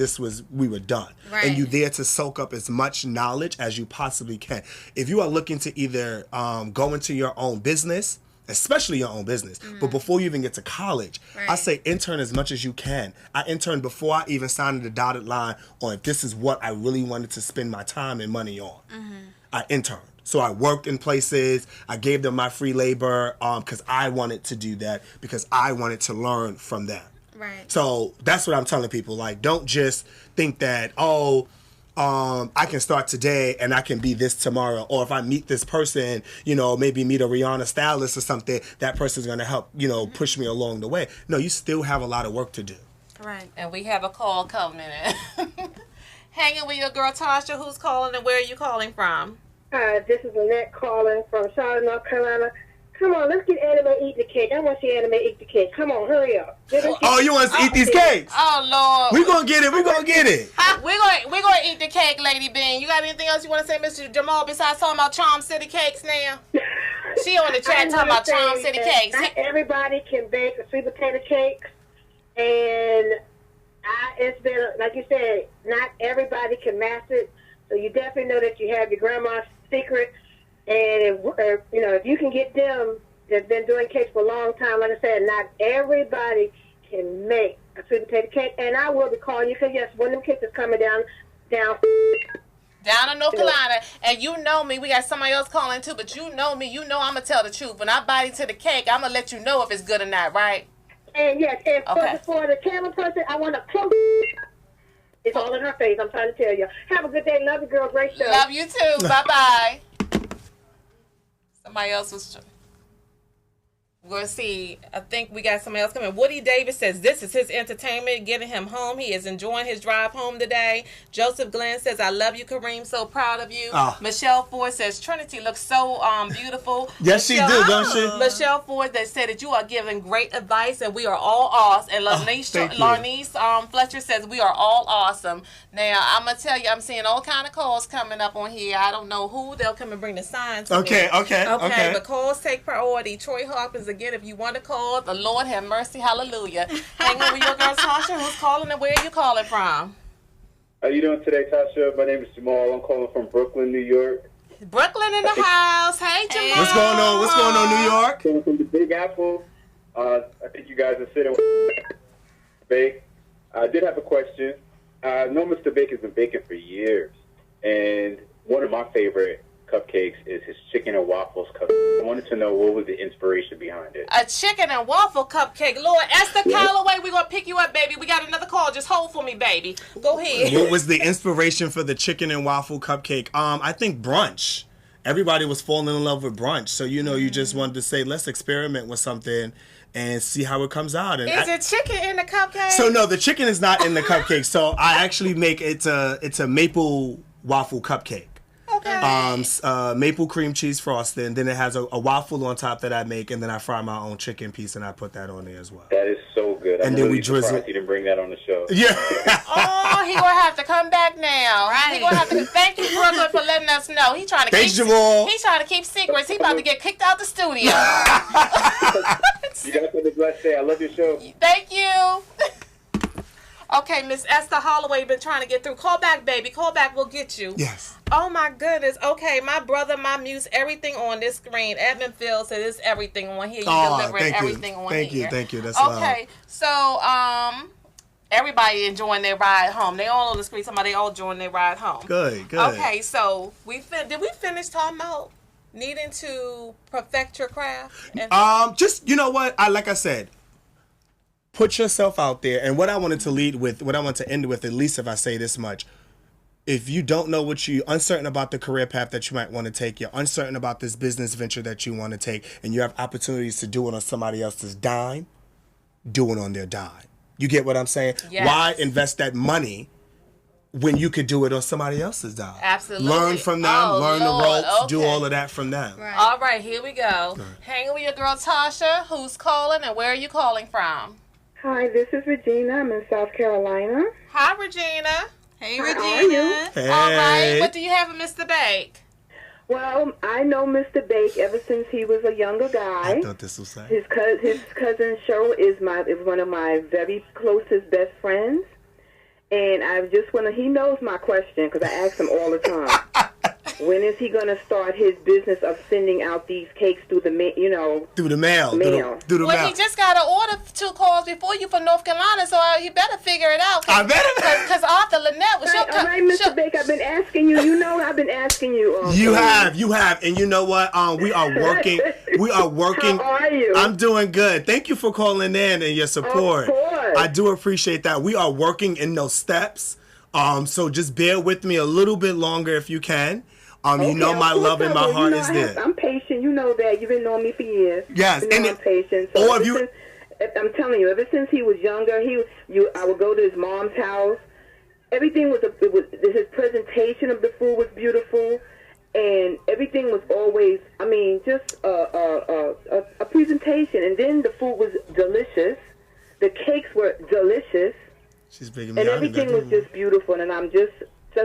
Speaker 3: we were done.
Speaker 4: Right.
Speaker 3: And you're there to soak up as much knowledge as you possibly can. If you are looking to either go into your own business, especially your own business. But before you even get to college, I say intern as much as you can. I interned before I even signed the dotted line on if this is what I really wanted to spend my time and money on. I interned. So I worked in places. I gave them my free labor because I wanted to do that, because I wanted to learn from them.
Speaker 4: Right.
Speaker 3: So that's what I'm telling people. Like, don't just think that, I can start today and I can be this tomorrow. Or if I meet this person, maybe meet a Rihanna stylist or something, that person's going to help, push me along the way. No, you still have a lot of work to do.
Speaker 4: Right.
Speaker 2: And we have a call coming in. Hanging with your girl Tasha. Who's calling and where are you calling from?
Speaker 6: Hi, this is Annette calling from Charlotte, North Carolina. Come on, let's get Anime eat the cake. I want to see Anime eat the cake. Come on, hurry up.
Speaker 3: Oh, you want us to eat these cakes?
Speaker 2: Oh, Lord.
Speaker 3: We're going to get it. We're going to get it.
Speaker 2: We're gonna eat the cake, Lady Bean. You got anything else you want to say, Mr. Jamal, besides talking about Charm City cakes now? She on the chat talking about Charm City cakes.
Speaker 6: Not everybody can bake a sweet potato cake. And it's been, like you said, not everybody can master it. So you definitely know that you have your grandma's secret. And if you can get them that's been doing cakes for a long time, like I said, not everybody can make a sweet potato cake. And I will be calling you because, yes, one of them cakes is coming down
Speaker 2: in North Carolina. And you know me, we got somebody else calling too, but you know me, I'm going to tell the truth. When I bite into the cake, I'm going to let you know if it's good or not, right?
Speaker 6: And yes, and for the camera person, I want to close. It's all in her face, I'm trying to tell you. Have a good day. Love you, girl. Great show.
Speaker 2: Love you too. Bye-bye. Somebody else was... We'll see. I think we got somebody else coming. Woody Davis says this is his entertainment, getting him home. He is enjoying his drive home today. Joseph Glenn says, I love you, Kareem. So proud of you.
Speaker 3: Oh.
Speaker 2: Michelle Ford says, Trinity looks so beautiful.
Speaker 3: Yes, she do, don't she?
Speaker 2: Michelle Ford that said that you are giving great advice and we are all awesome. And
Speaker 3: thank you.
Speaker 2: Larnice Fletcher says we are all awesome. Now, I'm going to tell you, I'm seeing all kind of calls coming up on here. I don't know who. They'll come and bring the signs to me.
Speaker 3: Okay.
Speaker 2: But calls take priority. Troy Hawkins, again, if you want to call, the Lord have mercy, hallelujah. Hanging with your girl Tasha, who's calling and where are you calling from?
Speaker 7: How you doing today, Tasha? My name is Jamal. I'm calling from Brooklyn, New York.
Speaker 2: Brooklyn in the house. Hey, Jamal.
Speaker 3: What's going on? What's going on, New York?
Speaker 7: Calling from the Big Apple. I think you guys are sitting with Bake. I did have a question. I know Mr. Bake has been baking for years, and one of my favorite cupcakes is his chicken and waffles cupcake. I wanted to know what was the inspiration behind it.
Speaker 2: A chicken and waffle cupcake. Lord, Esther Calloway, we're going to pick you up, baby. We got another call. Just hold for me, baby. Go ahead.
Speaker 3: What was the inspiration for the chicken and waffle cupcake? I think brunch. Everybody was falling in love with brunch. So, you just wanted to say, let's experiment with something and see how it comes out. And
Speaker 2: Is it chicken in the cupcake?
Speaker 3: So, no, the chicken is not in the cupcake. So, I actually make it's a maple waffle cupcake.
Speaker 2: Okay.
Speaker 3: Maple cream cheese frosting. Then it has a waffle on top that I make, and then I fry my own chicken piece and I put that on there as well.
Speaker 7: That is so good.
Speaker 3: And
Speaker 7: I'm
Speaker 3: then
Speaker 7: really
Speaker 3: we drizzle-
Speaker 7: surprised you didn't bring that on the show.
Speaker 3: Yeah.
Speaker 2: Oh, he gonna have to come back now.
Speaker 4: Right.
Speaker 2: He gonna have to. Thank you, Brooklyn, for letting us know. He's trying to
Speaker 3: Thanks,
Speaker 2: keep.
Speaker 3: Jamal.
Speaker 2: He's trying to keep secrets. He about to get kicked out the studio.
Speaker 7: You guys have a blessed day. I love your show.
Speaker 2: Thank you. Okay, Miss Esther Holloway been trying to get through. Call back, baby. Call back. We'll get you.
Speaker 3: Yes.
Speaker 2: Oh my goodness. Okay, my brother, my muse, everything on this screen. Edmund Field said it's everything on here. You delivering
Speaker 3: thank you.
Speaker 2: everything on
Speaker 3: Thank
Speaker 2: here.
Speaker 3: Thank you. That's
Speaker 2: okay. So everybody enjoying their ride home. They all on the screen. Somebody all enjoying their ride home.
Speaker 3: Good.
Speaker 2: Okay, so did we finish talking about needing to perfect your craft? And
Speaker 3: Just what like I said, put yourself out there. And what I wanted to end with, at least if I say this much, if you don't know you're uncertain about the career path that you might want to take, you're uncertain about this business venture that you want to take, and you have opportunities to do it on somebody else's dime, do it on their dime. You get what I'm saying?
Speaker 2: Yes.
Speaker 3: Why invest that money when you could do it on somebody else's dime?
Speaker 2: Absolutely.
Speaker 3: Learn from them, learn
Speaker 2: Lord.
Speaker 3: the ropes, do
Speaker 2: Okay.
Speaker 3: all of that from them.
Speaker 4: Right.
Speaker 2: All right, here we go. Hanging with your girl Tasha, who's calling and where are you calling from?
Speaker 8: Hi, this is Regina. I'm in South Carolina.
Speaker 2: Hi, Regina.
Speaker 4: Hey,
Speaker 8: How are
Speaker 4: Regina.
Speaker 8: you?
Speaker 3: Hey.
Speaker 2: All right, what do you have for Mr. Bake?
Speaker 8: Well, I know Mr. Bake ever since he was a younger guy.
Speaker 3: I thought this was saying.
Speaker 8: His cousin Cheryl is one of my very closest best friends, and I just want to. He knows my question because I ask him all the time. When is he going to start his business of sending out these cakes through the
Speaker 3: Through the mail.
Speaker 8: Mail.
Speaker 3: Through the
Speaker 2: Well,
Speaker 3: mail.
Speaker 2: he just got to order 2 calls before you from North Carolina, so he better figure it out.
Speaker 3: I better.
Speaker 2: Because Arthur Lynette was
Speaker 8: All right, Mr. Bake, I've been asking you. You know I've been asking you.
Speaker 3: You have, and you know what? We are working.
Speaker 8: How are you?
Speaker 3: I'm doing good. Thank you for calling in and your support.
Speaker 8: Of course.
Speaker 3: I do appreciate that. We are working in those steps. So just bear with me a little bit longer if you can. You know my love and my heart is there.
Speaker 8: I'm patient. You know that. You've been knowing me for years.
Speaker 3: Yes,
Speaker 8: You know I'm patient. So
Speaker 3: or if you-
Speaker 8: I'm telling you, ever since he was younger, I would go to his mom's house. Everything his presentation of the food was beautiful, and everything was always, just a presentation. And then the food was delicious. The cakes were delicious.
Speaker 3: She's big me
Speaker 8: And
Speaker 3: out.
Speaker 8: everything was just beautiful, and I'm just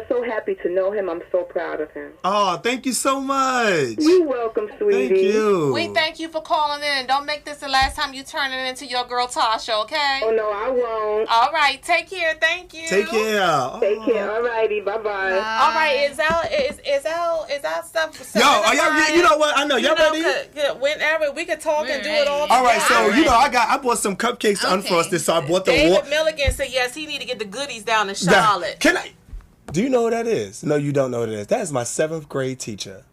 Speaker 8: so happy to know him. I'm so proud of him.
Speaker 3: Oh, thank you so much.
Speaker 8: You're welcome, sweetie.
Speaker 3: Thank you.
Speaker 2: We thank you for calling in. Don't make this the last time you turn it into your girl Tasha, okay?
Speaker 8: Oh, no, I won't.
Speaker 2: All right, take care. Thank you.
Speaker 3: Take care. Oh.
Speaker 8: Take care. All righty. Bye-bye.
Speaker 2: All right, is our stuff?
Speaker 3: Yo, are y'all? You know what? I know y'all ready.
Speaker 2: Whenever we could talk and do
Speaker 4: We're
Speaker 2: it all.
Speaker 4: ready.
Speaker 3: All right, so
Speaker 2: together.
Speaker 3: I bought some cupcakes
Speaker 4: Okay.
Speaker 3: unfrosted, so I bought the
Speaker 2: David Milligan said yes. He need to get the goodies down in Charlotte.
Speaker 3: Can I? Do you know who that is? No, you don't know who that is. That is my 7th grade teacher.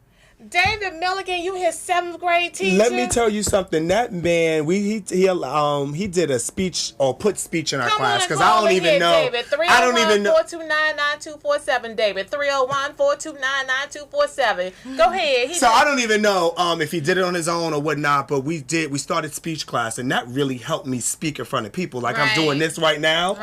Speaker 2: David Milligan, you his 7th grade teacher.
Speaker 3: Let me tell you something. That man, he did a speech or put speech in our class because I don't even know.
Speaker 2: David,
Speaker 3: I don't even know.
Speaker 2: 301-429-9247, David. 301-429-9247. Go ahead.
Speaker 3: So I don't even know if he did it on his own or whatnot, but we started speech class, and that really helped me speak in front of people. Like I'm doing this right now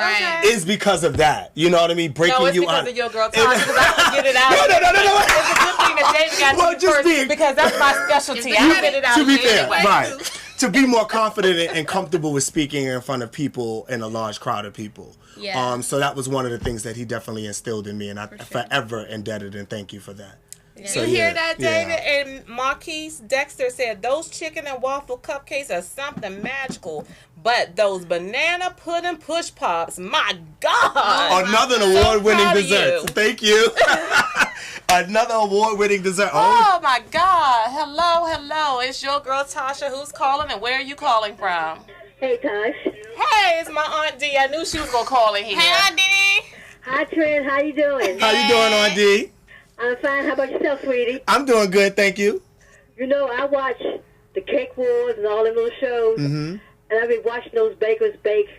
Speaker 3: is because of that. You know what I mean? Breaking
Speaker 2: it's
Speaker 3: you
Speaker 2: because
Speaker 3: out.
Speaker 2: of Your Girl Tasha, because I can get it out.
Speaker 3: No.
Speaker 2: It's a good thing that David got to first because that's my specialty. I get it out.
Speaker 3: To be fair,
Speaker 2: anyway.
Speaker 3: right. To be more confident and comfortable with speaking in front of people in a large crowd of people.
Speaker 4: Yeah.
Speaker 3: So that was one of the things that he definitely instilled in me, and I'm forever indebted and thank you for that.
Speaker 2: You hear that, David? And Marquise Dexter said those chicken and waffle cupcakes are something magical, but those banana pudding push pops, my God!
Speaker 3: Another award-winning
Speaker 2: proud of
Speaker 3: dessert.
Speaker 2: you.
Speaker 3: Thank you. Another award-winning dessert.
Speaker 2: Oh my God! Hello. It's Your Girl Tasha. Who's calling, and where are you calling from?
Speaker 6: Hey, Tosh.
Speaker 2: Hey, it's my Aunt D. I knew she was gonna call in here.
Speaker 4: Hey, Aunt Dee.
Speaker 6: Hi, Trent. How you doing?
Speaker 3: How you doing, Aunt D?
Speaker 6: I'm fine. How about yourself, sweetie?
Speaker 3: I'm doing good, thank you.
Speaker 6: You know, I watch the Cake Wars and all them little shows, and I've been watching those bakers bake,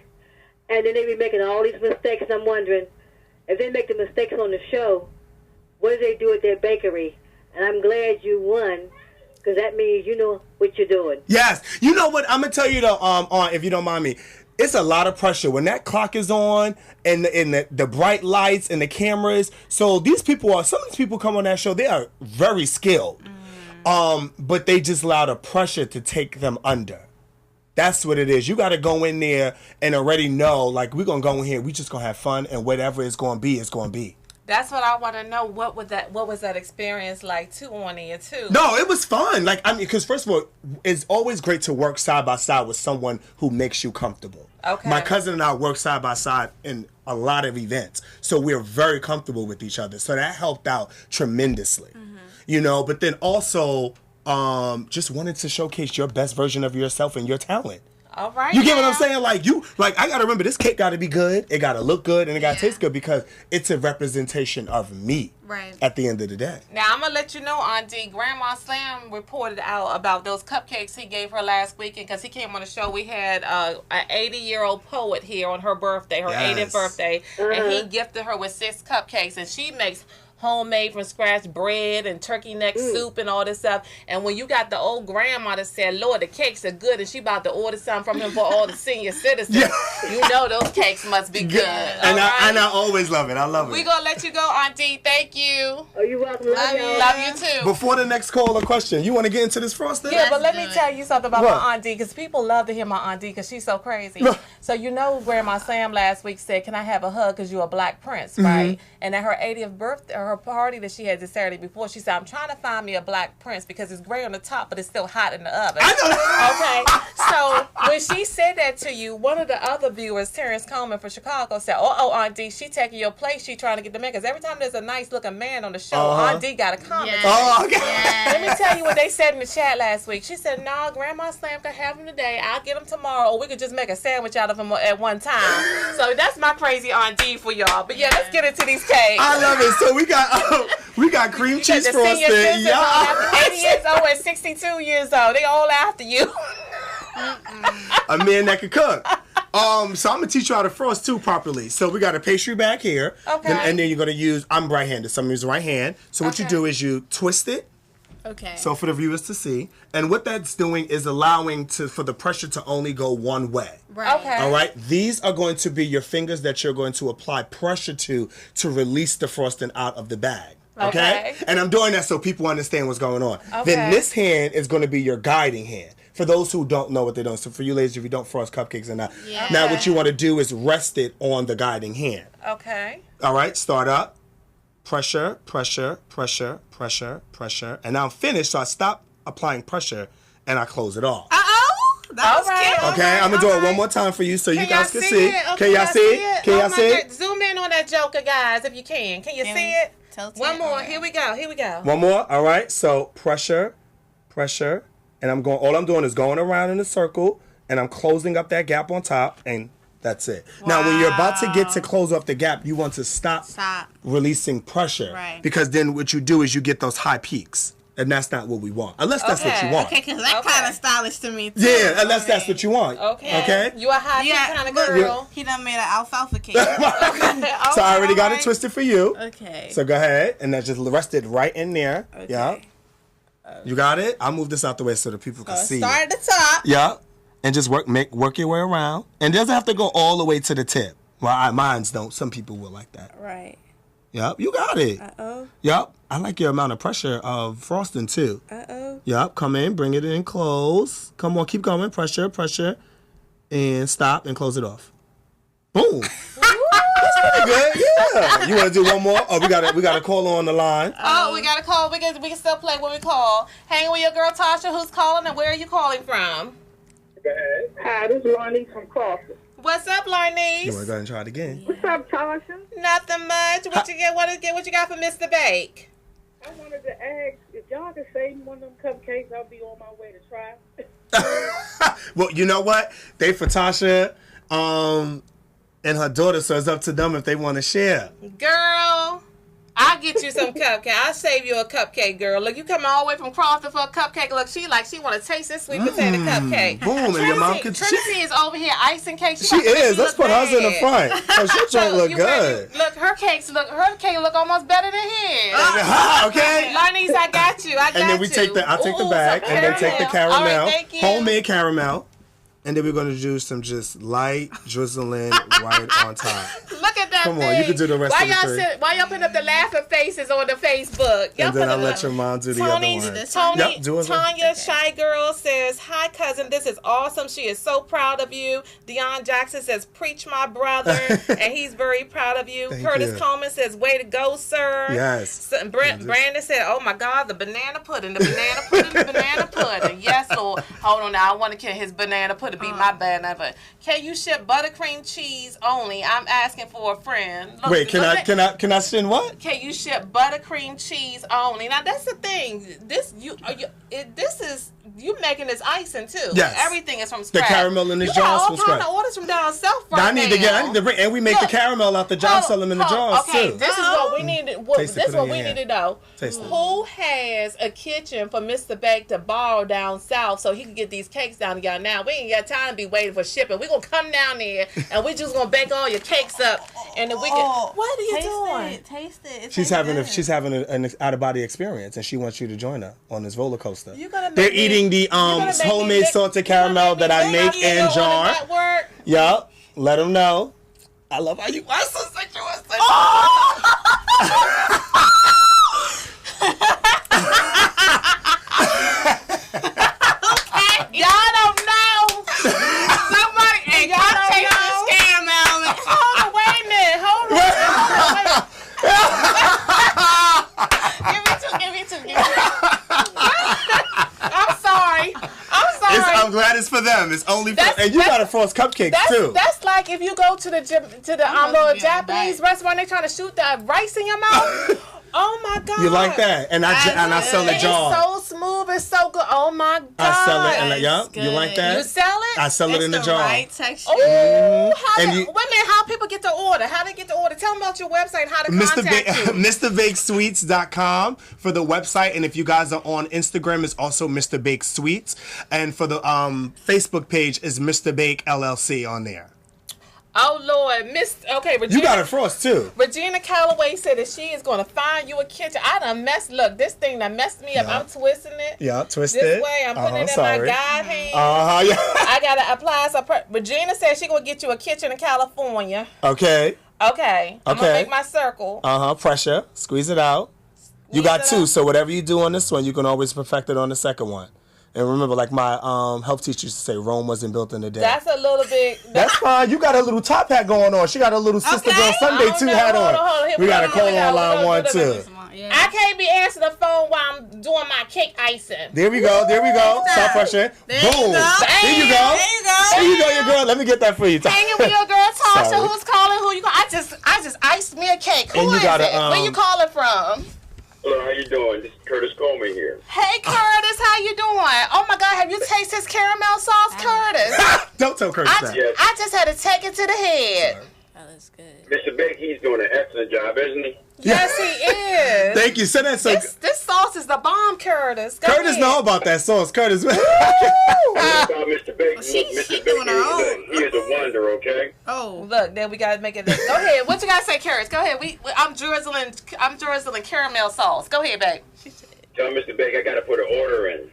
Speaker 6: and then they be making all these mistakes, and I'm wondering, if they make the mistakes on the show, what do they do at their bakery? And I'm glad you won, because that means you know what you're doing.
Speaker 3: Yes. You know what? I'm going to tell you, though, Aunt, if you don't mind me. It's a lot of pressure when that clock is on and the bright lights and the cameras. So some of these people come on that show, they are very skilled. But they just allow the pressure to take them under. That's what it is. You got to go in there and already know, like, we're going to go in here, we just going to have fun, and whatever it's going to be, it's going to be.
Speaker 2: That's what I want to know. What was that experience like too on there too?
Speaker 3: No, it was fun. Like, I mean, because first of all, it's always great to work side by side with someone who makes you comfortable.
Speaker 2: Okay.
Speaker 3: My cousin and I work side by side in a lot of events, so we're very comfortable with each other. So that helped out tremendously, you know. But then also, just wanted to showcase your best version of yourself and your talent.
Speaker 2: All right.
Speaker 3: You get what I'm saying? Like I gotta remember this cake gotta be good. It gotta look good and it gotta taste good because it's a representation of me.
Speaker 4: Right.
Speaker 3: At the end of the day.
Speaker 2: Now I'm gonna let you know, Auntie. Grandma Slam reported out about those cupcakes he gave her last weekend because he came on the show. We had an 80-year-old poet here on her birthday, her 80th birthday, and he gifted her with 6 cupcakes, and she makes homemade from scratch bread and turkey neck soup and all this stuff. And when you got the old grandma that said, Lord, the cakes are good, and she about to order something from him for all the senior citizens, you know those cakes must be good.
Speaker 3: And I always love it. I love it.
Speaker 2: We're going to let you go, Auntie. Thank you.
Speaker 6: Oh, you're welcome.
Speaker 2: Love you too.
Speaker 3: Before the next call or question, you want to get into this frosting?
Speaker 2: Yeah, but let me tell you something about
Speaker 3: What?
Speaker 2: my Aunt D, because people love to hear my Aunt D because she's so crazy. So you know Grandma Sam last week said, can I have a hug because you're a black prince, right? And at her 80th birthday, her party that she had this Saturday before, she said, I'm trying to find me a black prince because it's gray on the top, but it's still hot in the oven.
Speaker 3: I know that.
Speaker 2: Okay, so when she said that to you, one of the other viewers, Terrence Coleman from Chicago, said, Aunt D, she taking your place, she trying to get the man, because every time there's a nice looking man on the show, Aunt D got a comment.
Speaker 3: Oh, okay.
Speaker 2: Let me tell you what they said in the chat last week. She said, "No, Grandma Slam can have him today. I'll get him tomorrow, or we could just make a sandwich out of him at one time." So that's my crazy Aunt D for y'all. But yeah, let's get into these cakes.
Speaker 3: I love it. So we got cream cheese
Speaker 2: The senior
Speaker 3: frosting.
Speaker 2: citizens
Speaker 3: Yeah.
Speaker 2: all after 80 years old and 62 years old. They all after you.
Speaker 3: A man that can cook. So I'm gonna teach you how to frost too properly. So we got a pastry bag here.
Speaker 2: Okay.
Speaker 3: And then you're gonna use, I'm right-handed, so I'm gonna use the right hand. So what you do is you twist it.
Speaker 4: Okay.
Speaker 3: So for the viewers to see. And what that's doing is allowing for the pressure to only go one way.
Speaker 4: Right.
Speaker 2: Okay.
Speaker 3: All right. These are going to be your fingers that you're going to apply pressure to release the frosting out of the bag. Okay? And I'm doing that so people understand what's going on.
Speaker 2: Okay.
Speaker 3: Then this hand is going to be your guiding hand. For those who don't know what they're doing. So for you ladies, if you don't frost cupcakes or not.
Speaker 4: Yeah.
Speaker 3: Now what you want to do is rest it on the guiding hand.
Speaker 2: Okay.
Speaker 3: All right. Start up. Pressure, pressure, pressure, pressure, pressure. And now I'm finished, so I stop applying pressure and I close it off.
Speaker 4: That was
Speaker 2: right.
Speaker 4: cute.
Speaker 3: Okay, I'm gonna do it one more time for you so you guys can see. Can y'all see it? Can y'all see it?
Speaker 2: Zoom in on that joker, guys, if you can. Can you see it? One more. Here we go. Here we go.
Speaker 3: One more. All right. So pressure, pressure, and all I'm doing is going around in a circle, and I'm closing up that gap on top, and that's it. Now, when you're about to get to close up the gap, you want to stop releasing pressure,
Speaker 4: Right.
Speaker 3: because then what you do is you get those high peaks. And that's not what we want. Unless that's what you want.
Speaker 4: Okay, because that kind of stylish to me, too.
Speaker 3: Yeah, unless that's what you want.
Speaker 2: Okay. You a hot kind of girl.
Speaker 4: He done made an alfalfa cake.
Speaker 3: So I already got it twisted for you.
Speaker 4: Okay.
Speaker 3: So go ahead. And then just rest it right in there.
Speaker 4: Okay.
Speaker 3: Yeah. You got it? I'll move this out the way so that people can see.
Speaker 4: Start at the top.
Speaker 3: Yeah. And just work your way around. And it doesn't have to go all the way to the tip. Well, mine's don't. Some people will like that.
Speaker 4: Right.
Speaker 3: Yep, you got it.
Speaker 4: Uh-oh.
Speaker 3: Yep. I like your amount of pressure of frosting too.
Speaker 4: Uh-oh.
Speaker 3: Yep, come in, bring it in close. Come on, keep going. Pressure. And stop and close it off. Boom. That's pretty good. Yeah. You want to do one more? Oh, we got a caller on the line.
Speaker 2: Oh, we got a call. We can still play when we call. Hang with your girl Tasha. Who's calling and where are you calling from?
Speaker 6: Hi, this is Lonnie from Crawford.
Speaker 2: What's up,
Speaker 3: You want
Speaker 2: Larnice?
Speaker 3: to go ahead and try it again?
Speaker 6: What's up, Tasha?
Speaker 2: Nothing much. What you get? What you got for Mr. Bake?
Speaker 6: I wanted to ask if y'all could save me one of them cupcakes. I'll be on my way to try.
Speaker 3: Well, you know what? They for Tasha and her daughter, so it's up to them if they want to share.
Speaker 2: Girl, I'll get you some cupcake. I'll save you a cupcake, girl. Look, you come all the way from Crawford for a cupcake. Look, she want to taste this sweet potato cupcake.
Speaker 3: Boom, and your mom can...
Speaker 2: Trinity is over here icing cake.
Speaker 3: She is. Let's put hers in the front. Oh, she trying to look
Speaker 2: You
Speaker 3: good.
Speaker 2: ready? Look, her cake look almost better than his.
Speaker 3: Okay.
Speaker 2: Larnice, I got you.
Speaker 3: And then we take the, I'll take the bag and then take the caramel,
Speaker 2: All right, thank you.
Speaker 3: homemade caramel, and then we're gonna do some just light drizzling right on top.
Speaker 2: Look at that
Speaker 3: Come on,
Speaker 2: thing.
Speaker 3: you can do the rest of the three.
Speaker 2: Why y'all putting up the laughing faces on the Facebook? Y'all
Speaker 3: And then I'll
Speaker 2: put
Speaker 3: let your mom do the other one.
Speaker 2: Tanya Shy Girl says, "Hi cousin, this is awesome. She is so proud of you." Dion Jackson says, "Preach my brother," and he's very proud of you.
Speaker 3: Thank
Speaker 2: Curtis
Speaker 3: you.
Speaker 2: Coleman says, "Way to go, sir."
Speaker 3: Yes.
Speaker 2: So, Brandon said, "Oh my God, the banana pudding, the banana pudding, the banana pudding." Yes, Lord. Hold on now, I want to get his banana pudding be my banana pudding. Can you ship buttercream cheese only? I'm asking for a friend. Look,
Speaker 3: Wait, can I send what?
Speaker 2: Can you ship buttercream cheese only? Now that's the thing. This is you making this icing too.
Speaker 3: Yes.
Speaker 2: Everything is from scratch.
Speaker 3: The caramel in the
Speaker 2: you
Speaker 3: jars
Speaker 2: got all
Speaker 3: from
Speaker 2: kind
Speaker 3: scratch.
Speaker 2: of orders from down south right
Speaker 3: I need to bring, and we make the caramel out the jar, sell them in the jars
Speaker 2: okay,
Speaker 3: too.
Speaker 2: this is what we need.
Speaker 3: Taste it,
Speaker 2: This is
Speaker 3: put it
Speaker 2: what
Speaker 3: in
Speaker 2: we
Speaker 3: your
Speaker 2: need to
Speaker 3: hand.
Speaker 2: know.
Speaker 3: Taste it.
Speaker 2: Who has a kitchen for Mr. Bake to borrow down south so he can get these cakes down to y'all now? We ain't got time to be waiting for shipping. We gonna come down there and we just gonna bake all your cakes up, and then we can. What are you doing?
Speaker 4: Taste it.
Speaker 3: She's having an out of body experience, and she wants you to join her on this roller coaster.
Speaker 2: You gonna make
Speaker 3: They're
Speaker 2: me-
Speaker 3: eating the
Speaker 2: you gonna make me
Speaker 3: homemade
Speaker 2: lick-
Speaker 3: salted
Speaker 2: you gonna
Speaker 3: caramel
Speaker 2: make
Speaker 3: that
Speaker 2: me
Speaker 3: I
Speaker 2: lick
Speaker 3: make
Speaker 2: your
Speaker 3: in
Speaker 2: heel on
Speaker 3: jar.
Speaker 2: the network?
Speaker 3: Yup. Let them know. I love how you are so sexual.
Speaker 2: Y'all don't know. Somebody and y'all take this scam element. Hold on, wait a minute. Hold on. Give me two. I'm sorry.
Speaker 3: I'm glad it's for them. It's only for, and you got to frost cupcakes too.
Speaker 2: That's like if you go to the little Japanese restaurant, they trying to shoot the rice in your mouth. Oh my God!
Speaker 3: You like that? And I sell the jar.
Speaker 2: It's so smooth. It's so good. Oh my God!
Speaker 3: I sell it, and you like that?
Speaker 2: You sell it?
Speaker 3: I sell it in the jar.
Speaker 4: Right texture.
Speaker 2: Oh,
Speaker 3: And
Speaker 2: wait a minute, how people get the order? How they get the order? Tell them about your website, how to contact you.
Speaker 3: MrBakeSweets.com for the website, and if you guys are on Instagram, it's also Mr. Bake Sweets, and for the Facebook page is Mr. Bake LLC on there.
Speaker 2: Oh Lord, Regina.
Speaker 3: You got it frost too.
Speaker 2: Regina Calloway said that she is going to find you a kitchen. I done look, this thing done messed me up.
Speaker 3: Yeah.
Speaker 2: I'm twisting it.
Speaker 3: Yeah, twist it.
Speaker 2: This way, I'm putting it in my guide hand.
Speaker 3: Yeah.
Speaker 2: I got to apply some Regina said she going to get you a kitchen in California.
Speaker 3: Okay.
Speaker 2: Okay. I'm going to make my circle.
Speaker 3: Pressure. Squeeze it out. You got two, so whatever you do on this one, you can always perfect it on the second one. And remember, like my health teacher used to say, Rome wasn't built in a day.
Speaker 2: That's a little bit.
Speaker 3: That's fine. You got a little top hat going on. She got a little Sister Girl Sunday 2 hat on.
Speaker 2: Hold on.
Speaker 3: We got a call on line 1 too.
Speaker 2: I can't be answering the phone while I'm doing my cake icing.
Speaker 3: There we go. Stop pressure. Boom. There you go. There you go, your girl. Let me get that for you.
Speaker 2: Hanging with your girl Tasha.
Speaker 3: Sorry.
Speaker 2: Who's calling? Who you calling? I just iced me a cake. Who
Speaker 3: And you
Speaker 2: is
Speaker 3: gotta,
Speaker 2: it? Where you calling from?
Speaker 7: Hello, how you doing? This is Curtis Coleman here.
Speaker 2: Hey Curtis, how you doing? Oh my God, have you tasted his caramel sauce, Curtis?
Speaker 3: Don't tell Curtis that.
Speaker 7: Yes.
Speaker 2: I just had to take it to the head.
Speaker 4: That looks good.
Speaker 7: Mr. Big, he's doing an excellent job, isn't he?
Speaker 2: Yes, he is.
Speaker 3: Thank you. So that's so.
Speaker 2: This sauce is the bomb, Curtis. Go
Speaker 3: Curtis
Speaker 2: ahead.
Speaker 3: know about that sauce. Curtis.
Speaker 7: About Mr. Big.
Speaker 4: She
Speaker 7: Mr. Big
Speaker 4: doing her own.
Speaker 7: he is a wonder, okay?
Speaker 4: Oh.
Speaker 2: Look, then we gotta make it. Go ahead. What you gotta say, Curtis? Go ahead. I'm drizzling caramel sauce. Go ahead, babe.
Speaker 7: Tell Mr. Big I got to put an order in.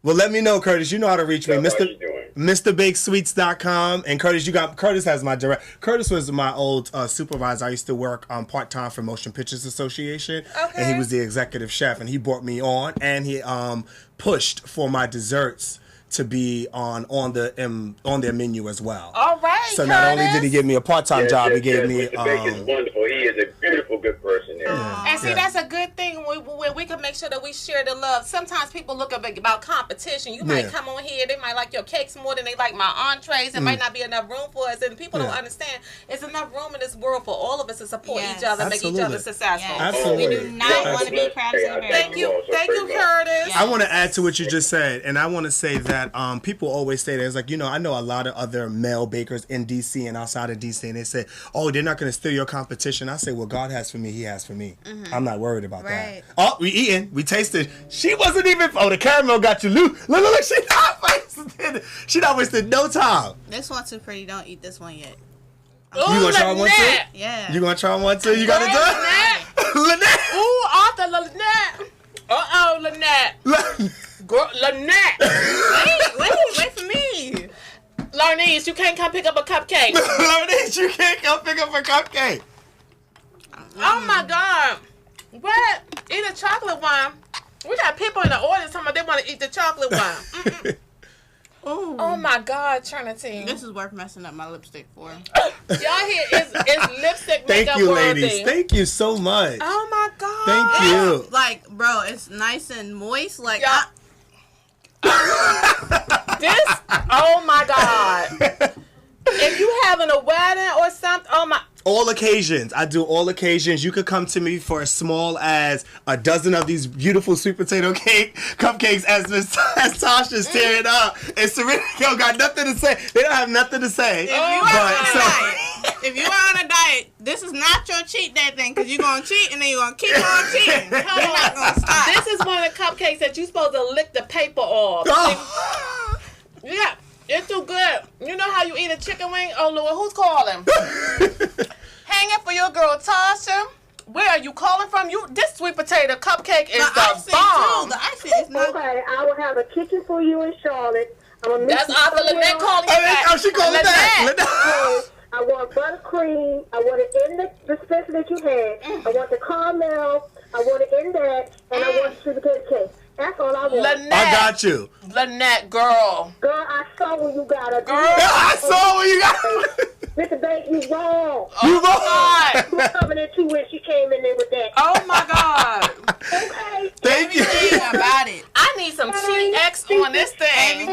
Speaker 3: Well, let me know, Curtis. You know how to reach me,
Speaker 7: How
Speaker 3: Mr.
Speaker 7: you doing?
Speaker 3: MrBakeSweets.com. And Curtis, Curtis has my direct. Curtis was my old supervisor. I used to work part time for Motion Pictures Association,
Speaker 2: Okay.
Speaker 3: and he was the executive chef. And he brought me on, and he pushed for my desserts to be on their menu as well.
Speaker 2: All right.
Speaker 3: So not only did he give me a part-time job, he gave me
Speaker 7: Mr. Big is wonderful. He is a beautiful, good person.
Speaker 2: And see, that's a good thing when we can make sure that we share the love. Sometimes people look about competition. You might come on here, they might like your cakes more than they like my entrees. There might not be enough room for us, and people don't understand. There's enough room in this world for all of us to support each other, make each other successful.
Speaker 4: Yes.
Speaker 3: Absolutely.
Speaker 4: We do not want to be crabs in the barrel.
Speaker 2: Thank you, Curtis.
Speaker 3: I want to add to what you just said, and I want to say that people always say that. It's like, I know a lot of other male bakers in D.C. and outside of D.C., and they say, oh, they're not going to steal your competition. I say, well, God has for me, he has for me. I'm not worried about that. Oh, we eating. We tasted. She wasn't even, the caramel got you, Lou. Look, she not wasting no time.
Speaker 4: This one's too pretty. Don't eat this one yet.
Speaker 2: Ooh,
Speaker 3: You going to try one too?
Speaker 4: Yeah.
Speaker 3: You going to try one too? You got to do it? Lynette.
Speaker 2: Ooh, Arthur, Lynette. Uh-oh, Lynette. Girl, Lynette.
Speaker 4: Wait for me.
Speaker 2: Larnice, you can't come pick up a cupcake.
Speaker 3: Lynette, you can't come pick up a cupcake.
Speaker 2: Oh my God. What? Eat a chocolate one. We got people in the audience talking about they want to eat the chocolate one. Oh my God, Trinity.
Speaker 4: This is worth messing up my lipstick for.
Speaker 2: Y'all here is lipstick
Speaker 3: Thank
Speaker 2: makeup
Speaker 3: you,
Speaker 2: worthy.
Speaker 3: ladies. Thank you so much.
Speaker 2: Oh my God.
Speaker 3: Thank you.
Speaker 4: Like, bro, it's nice and moist. Like,
Speaker 2: This, oh my God. If you having a wedding or something, oh my.
Speaker 3: All occasions. I do all occasions. You could come to me for as small as a dozen of these beautiful sweet potato cupcakes as Tasha's tearing up. And Serena got nothing to say. They don't have nothing to say.
Speaker 4: If you are on a diet, this is not your cheat day thing, because you're going to cheat and then you're going to keep on cheating. You're not going to stop.
Speaker 2: This is one of the cupcakes that you're supposed to lick the paper off.
Speaker 3: Oh.
Speaker 2: Yeah. It's too good. You know how you eat a chicken wing? Oh, Lord, who's calling? Hanging for your girl, Tasha. Where are you calling from? This sweet potato cupcake is the bomb.
Speaker 4: The icing is not.
Speaker 6: Okay, I will have a kitchen for you in Charlotte.
Speaker 2: That's Arthur Lynette calling you back.
Speaker 3: Oh, she calling back.
Speaker 6: So, I want buttercream. I want it in the dispenser that you had. I want the caramel. I want it in that. And I want sweet potato cake. That's all I want.
Speaker 2: Lynette.
Speaker 3: I got you.
Speaker 2: Lynette, girl.
Speaker 6: Girl, I saw when you got her.
Speaker 2: Girl.
Speaker 3: I saw when you got
Speaker 6: Mr. Banks, you wrong.
Speaker 3: You
Speaker 2: God.
Speaker 6: She was coming at you when she came in there with that.
Speaker 2: Oh, my God.
Speaker 6: Okay.
Speaker 3: Thank you.
Speaker 4: Everything about it.
Speaker 2: I need some TX on this thing.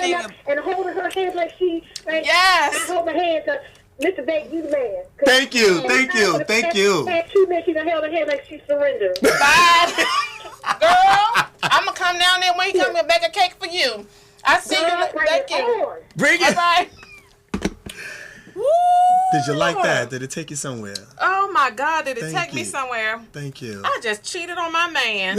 Speaker 6: And holding her hands like she. Like,
Speaker 2: Yes.
Speaker 6: I hold my hands up. Mr. Banks, you the man.
Speaker 3: Thank you. Thank you. Thank you.
Speaker 6: And she meant she done held her hand like she surrendered.
Speaker 2: Bye. Girl, I'm going to come down there when you come and bake a cake for you. I see you. Thank you.
Speaker 3: Bring
Speaker 2: All
Speaker 3: it.
Speaker 2: right.
Speaker 3: Did you like that? Did it take you somewhere?
Speaker 2: Oh, my God. Did it
Speaker 3: Thank
Speaker 2: take me
Speaker 3: you.
Speaker 2: somewhere?
Speaker 3: Thank you.
Speaker 2: I just cheated on my man.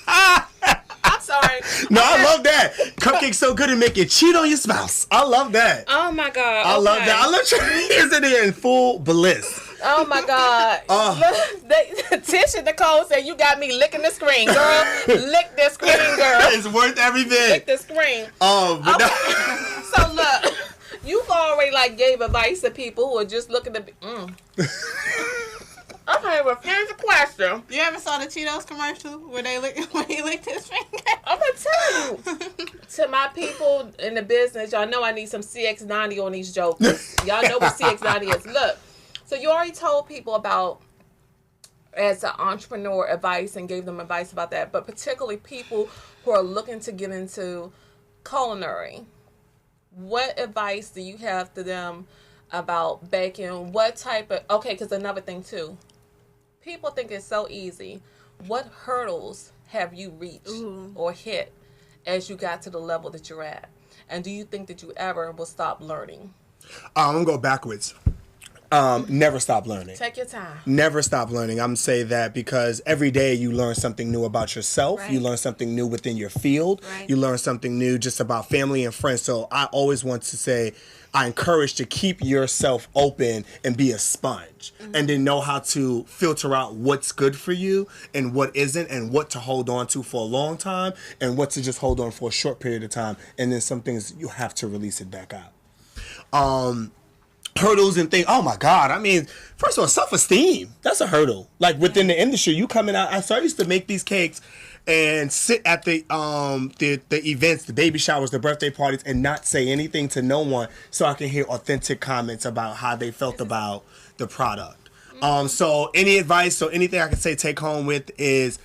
Speaker 2: I'm sorry.
Speaker 3: No, I love that. Cupcake's so good at make you cheat on your spouse. I love that.
Speaker 2: Oh, my God.
Speaker 3: I love
Speaker 2: okay.
Speaker 3: that. I love Trinity's in here in full bliss.
Speaker 2: Oh, my God. Tish and Nicole said, you got me licking the screen, girl. Lick the screen, girl.
Speaker 3: It's worth everything.
Speaker 2: Lick the screen.
Speaker 3: But
Speaker 2: Okay. So, look. You've already, gave advice to people who are just looking to be... Okay, well, here's the question.
Speaker 4: You ever saw the Cheetos commercial where when he licked his finger?
Speaker 2: I'm going to tell you. To my people in the business, y'all know I need some CX90 on these jokers. Y'all know what CX90 is. Look, so you already told people about, as an entrepreneur, advice and gave them advice about that, but particularly people who are looking to get into culinary. What advice do you have to them about baking? What type of... Okay, because another thing, too. People think it's so easy. What hurdles have you reached or hit as you got to the level that you're at? And do you think that you ever will stop learning?
Speaker 3: I'm going to go backwards. Never stop learning.
Speaker 2: Take your time.
Speaker 3: Never stop learning. I'm going to say that because every day you learn something new about yourself.
Speaker 4: Right.
Speaker 3: You learn something new within your field.
Speaker 4: Right.
Speaker 3: You learn something new just about family and friends. So I always want to say, I encourage to keep yourself open and be a sponge. And then know how to filter out what's good for you and what isn't, and what to hold on to for a long time and what to just hold on for a short period of time. And then some things you have to release it back out. Hurdles and things. Oh my God. I mean, first of all, self-esteem. That's a hurdle. Like within the industry, you coming out. So I used to make these cakes and sit at the events, the baby showers, the birthday parties, and not say anything to no one, so I can hear authentic comments about how they felt about the product. So any advice or anything I can say take home with is,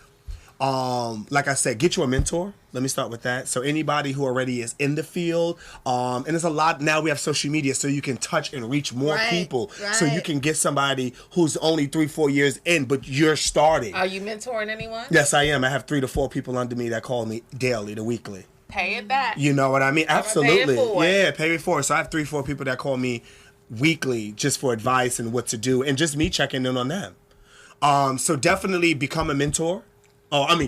Speaker 3: like I said, get you a mentor. Let me start with that. So anybody who already is in the field, and there's a lot now, we have social media, so you can touch and reach more people. So you can get somebody who's only 3-4 years in, but you're starting.
Speaker 2: Are you mentoring anyone?
Speaker 3: Yes, I am. I have 3 to 4 people under me that call me daily, the weekly.
Speaker 2: Pay it back.
Speaker 3: You know what I mean? Absolutely.
Speaker 2: Pay it forward.
Speaker 3: Yeah, pay it forward. So I have 3-4 people that call me weekly just for advice and what to do, and just me checking in on them. So definitely become a mentor.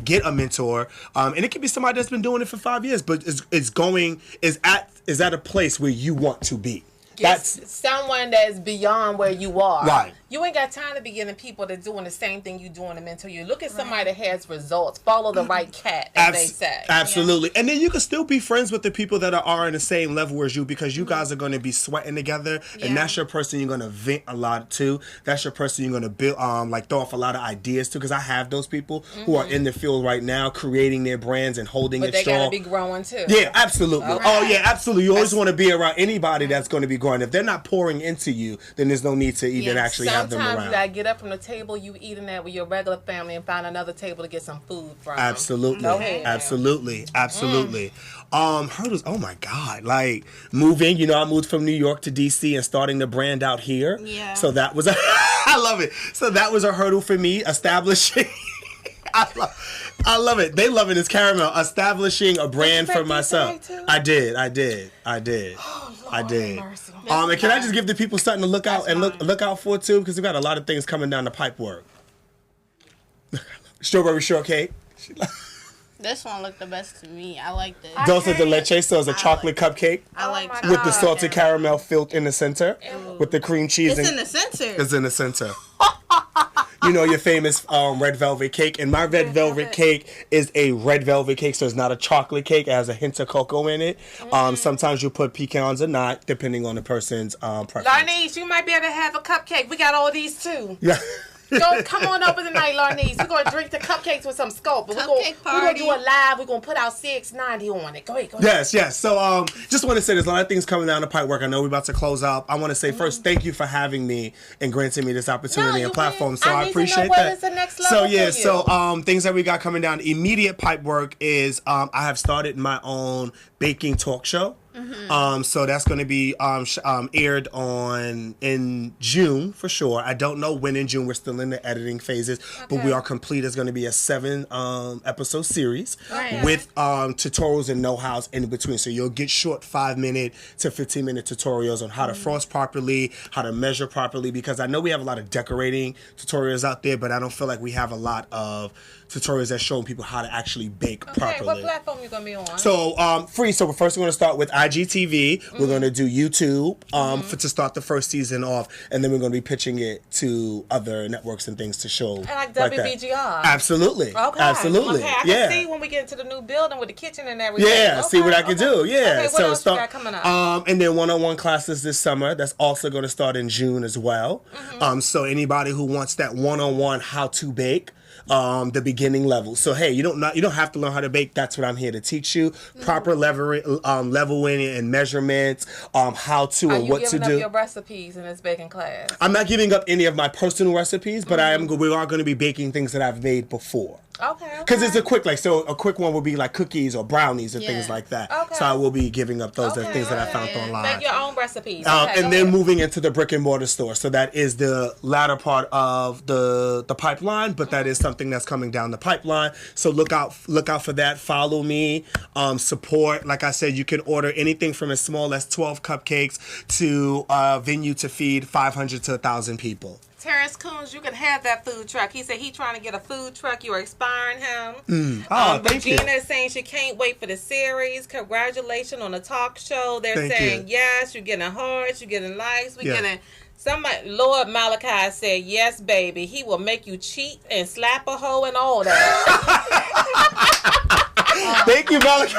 Speaker 3: Get a mentor, and it could be somebody that's been doing it for 5 years, but is at a place where you want to be.
Speaker 2: That's someone that's beyond where you are.
Speaker 3: Right.
Speaker 2: You ain't got time to be getting people that's doing the same thing you doing to mentor you. Look at somebody that has results. Follow the right cat, as they say.
Speaker 3: Absolutely. Yeah. And then you can still be friends with the people that are in the same level as you, because you guys are going to be sweating together, and that's your person you're going to vent a lot to. That's your person you're going to build, throw off a lot of ideas to, because I have those people who are in the field right now creating their brands and holding it strong. But they got to
Speaker 2: be growing too.
Speaker 3: Yeah, absolutely.
Speaker 2: Okay.
Speaker 3: Oh, yeah, absolutely. You always want to be around anybody that's going to be growing. If they're not pouring into you, then there's no need to even actually have them around.
Speaker 2: Sometimes you got to get up from the table you eating at with your regular family and find another table to get some food from.
Speaker 3: Absolutely.
Speaker 2: Go ahead.
Speaker 3: Absolutely. Hurdles, oh my God. Like moving, I moved from New York to DC and starting the brand out here.
Speaker 4: Yeah.
Speaker 3: So that was I love it. So that was a hurdle for me, establishing I love it. They love it as caramel. Establishing a brand for myself. I did.
Speaker 2: Oh, Lord,
Speaker 3: I did.
Speaker 2: Mercy.
Speaker 3: And can I just give the people something to look out and look out for too? Because we got a lot of things coming down the pipe work. Strawberry shortcake.
Speaker 4: This one looked the best to me. I like this.
Speaker 3: Dulce de leche, so it's a chocolate cupcake
Speaker 4: I like
Speaker 3: with the salted caramel filled in the center with the cream cheese.
Speaker 4: It's in the center.
Speaker 3: It's in the center. Your famous red velvet cake. And my red velvet cake is a red velvet cake, so it's not a chocolate cake. It has a hint of cocoa in it. Sometimes you put pecans or not, depending on the person's preference.
Speaker 2: Larnice, you might be able to have a cupcake. We got all these too.
Speaker 3: Yeah.
Speaker 2: Come on over tonight, Larnice. We're going to drink the cupcakes with some scope. We're going to do it live. We're going to put out 690 on it. Go ahead.
Speaker 3: Yes. So just want to say there's a lot of things coming down the pipe work. I know we're about to close out. I want to say first, thank you for having me and granting me this opportunity and platform. So I appreciate that.
Speaker 2: What is the next level for you?
Speaker 3: Things that we got coming down. Immediate pipe work is I have started my own baking talk show. So that's going to be aired in June for sure. I don't know when in June. We're still in the editing phases, but we are complete. It's going to be a 7 episode series with tutorials and know-hows in between. So you'll get short 5-minute to 15-minute tutorials on how to frost properly, how to measure properly, because I know we have a lot of decorating tutorials out there, but I don't feel like we have a lot of tutorials that show people how to actually bake properly.
Speaker 2: What platform you going to be on?
Speaker 3: So free. So first we're going to start with IGTV. We're going to do YouTube to start the first season off, and then we're going to be pitching it to other networks and things to show.
Speaker 2: And like WBGR.
Speaker 3: Absolutely.
Speaker 2: Okay.
Speaker 3: Absolutely.
Speaker 2: Okay. I can see when we get into the new building with the kitchen and everything.
Speaker 3: Yeah. See what I can do. Yeah.
Speaker 2: Okay, what else you got coming up?
Speaker 3: And then one-on-one classes this summer. That's also going to start in June as well. So anybody who wants that one-on-one how to bake. The beginning level. So hey, you don't have to learn how to bake. That's what I'm here to teach you. Proper leveling and measurements, how to and what to do. Are you
Speaker 2: giving up your recipes in this baking class?
Speaker 3: I'm not giving up any of my personal recipes, but we are going to be baking things that I've made before.
Speaker 2: Okay.
Speaker 3: Because it's a quick, like, so a quick one would be like cookies or brownies and things like that.
Speaker 2: Okay.
Speaker 3: So I will be giving up those things that I found online.
Speaker 2: Make your own recipes.
Speaker 3: And then moving into the brick and mortar store. So that is the latter part of the pipeline, but that is something that's coming down the pipeline. So look out for that. Follow me. Support. Like I said, you can order anything from as small as 12 cupcakes to a venue to feed 500 to 1,000 people.
Speaker 2: Terrence Coons, you can have that food truck. He said he's trying to get a food truck. You are inspiring him.
Speaker 3: Thank you.
Speaker 2: Regina is saying she can't wait for the series. Congratulations on the talk show. They're saying yes, you're getting hearts, you're getting likes, we're getting... Somebody, Lord Malachi said, yes, baby. He will make you cheat and slap a hoe and all that.
Speaker 3: Thank you, Malachi.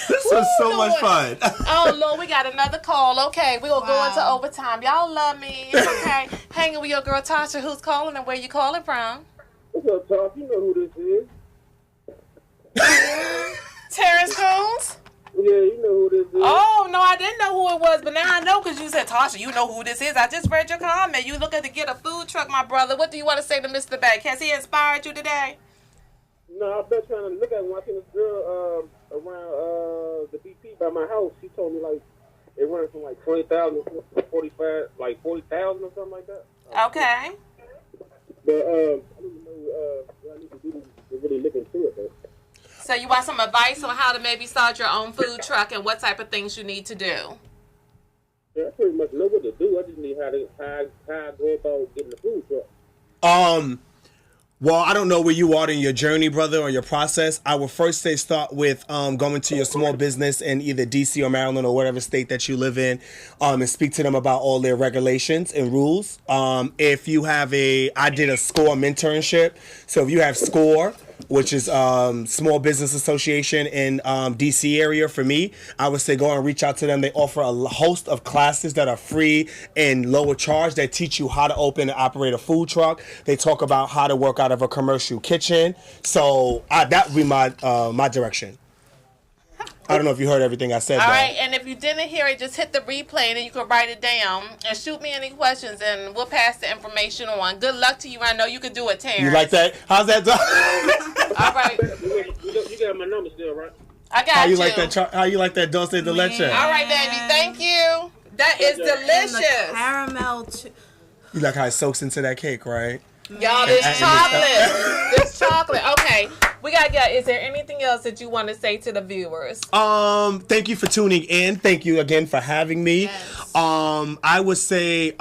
Speaker 3: This was so much fun.
Speaker 2: Oh, Lord, we got another call. Okay, we're going to go into overtime. Y'all love me. It's okay. Hanging with your girl, Tasha. Who's calling and where you calling from?
Speaker 9: What's up, Tasha? You know who this is.
Speaker 2: Terrence Coons?
Speaker 9: Yeah, you know who this is.
Speaker 2: Oh, no, I didn't know who it was, but now I know because you said, Tasha, you know who this is. I just read your comment. You looking to get a food truck, my brother. What do you want to say to Mr. Beck? Has he inspired you today?
Speaker 9: No, I've been trying to look at when I seen this girl around the BP by my house. She told me, like, it runs from, like, 20,000 to 45, like, 40,000 or something like that.
Speaker 2: Okay.
Speaker 9: But, I don't know what I need to do to really look into it, though.
Speaker 2: So you want some advice on how to maybe start your own food truck and what type of things you need to do?
Speaker 9: Yeah, I pretty much know what to do. I just need how I go about getting the food truck.
Speaker 3: Well, I don't know where you are in your journey, brother, or your process. I would first say start with going to your small business in either DC or Maryland or whatever state that you live in, and speak to them about all their regulations and rules. If you have I did a SCORE mentorship. So if you have SCORE, which is Small Business Association in DC area for me, I would say go and reach out to them. They offer a host of classes that are free and lower charge that teach you how to open and operate a food truck. They talk about how to work out of a commercial kitchen. So that would be my direction. I don't know if you heard everything I said.
Speaker 2: All right, and if you didn't hear it, just hit the replay and then you can write it down and shoot me any questions and we'll pass the information on. Good luck to you. I know you can do it, Terrence.
Speaker 3: You like that? How's that done?
Speaker 2: All right.
Speaker 9: You got my number still, right?
Speaker 2: I got
Speaker 3: how you. Like that? How you like that dulce de leche?
Speaker 2: All right, baby. Thank you. That is delicious.
Speaker 4: Caramel.
Speaker 3: You like how it soaks into that cake, right?
Speaker 2: Y'all, this chocolate. This chocolate. Okay. We got to get. Is there anything else that you want to say to the viewers?
Speaker 3: Thank you for tuning in. Thank you again for having me.
Speaker 4: Yes.
Speaker 3: I would say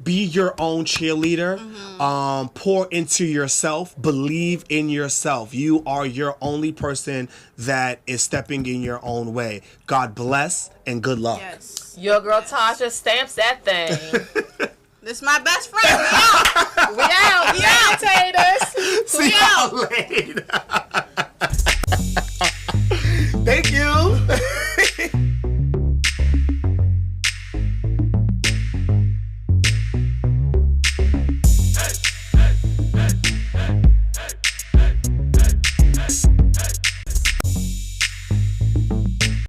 Speaker 3: be your own cheerleader.
Speaker 4: Mm-hmm.
Speaker 3: Pour into yourself. Believe in yourself. You are your only person that is stepping in your own way. God bless and good luck.
Speaker 4: Yes.
Speaker 2: Your girl Tasha stamps that thing.
Speaker 4: This is my best friend. We out.
Speaker 2: We out. We out, taters.
Speaker 3: See y'all later.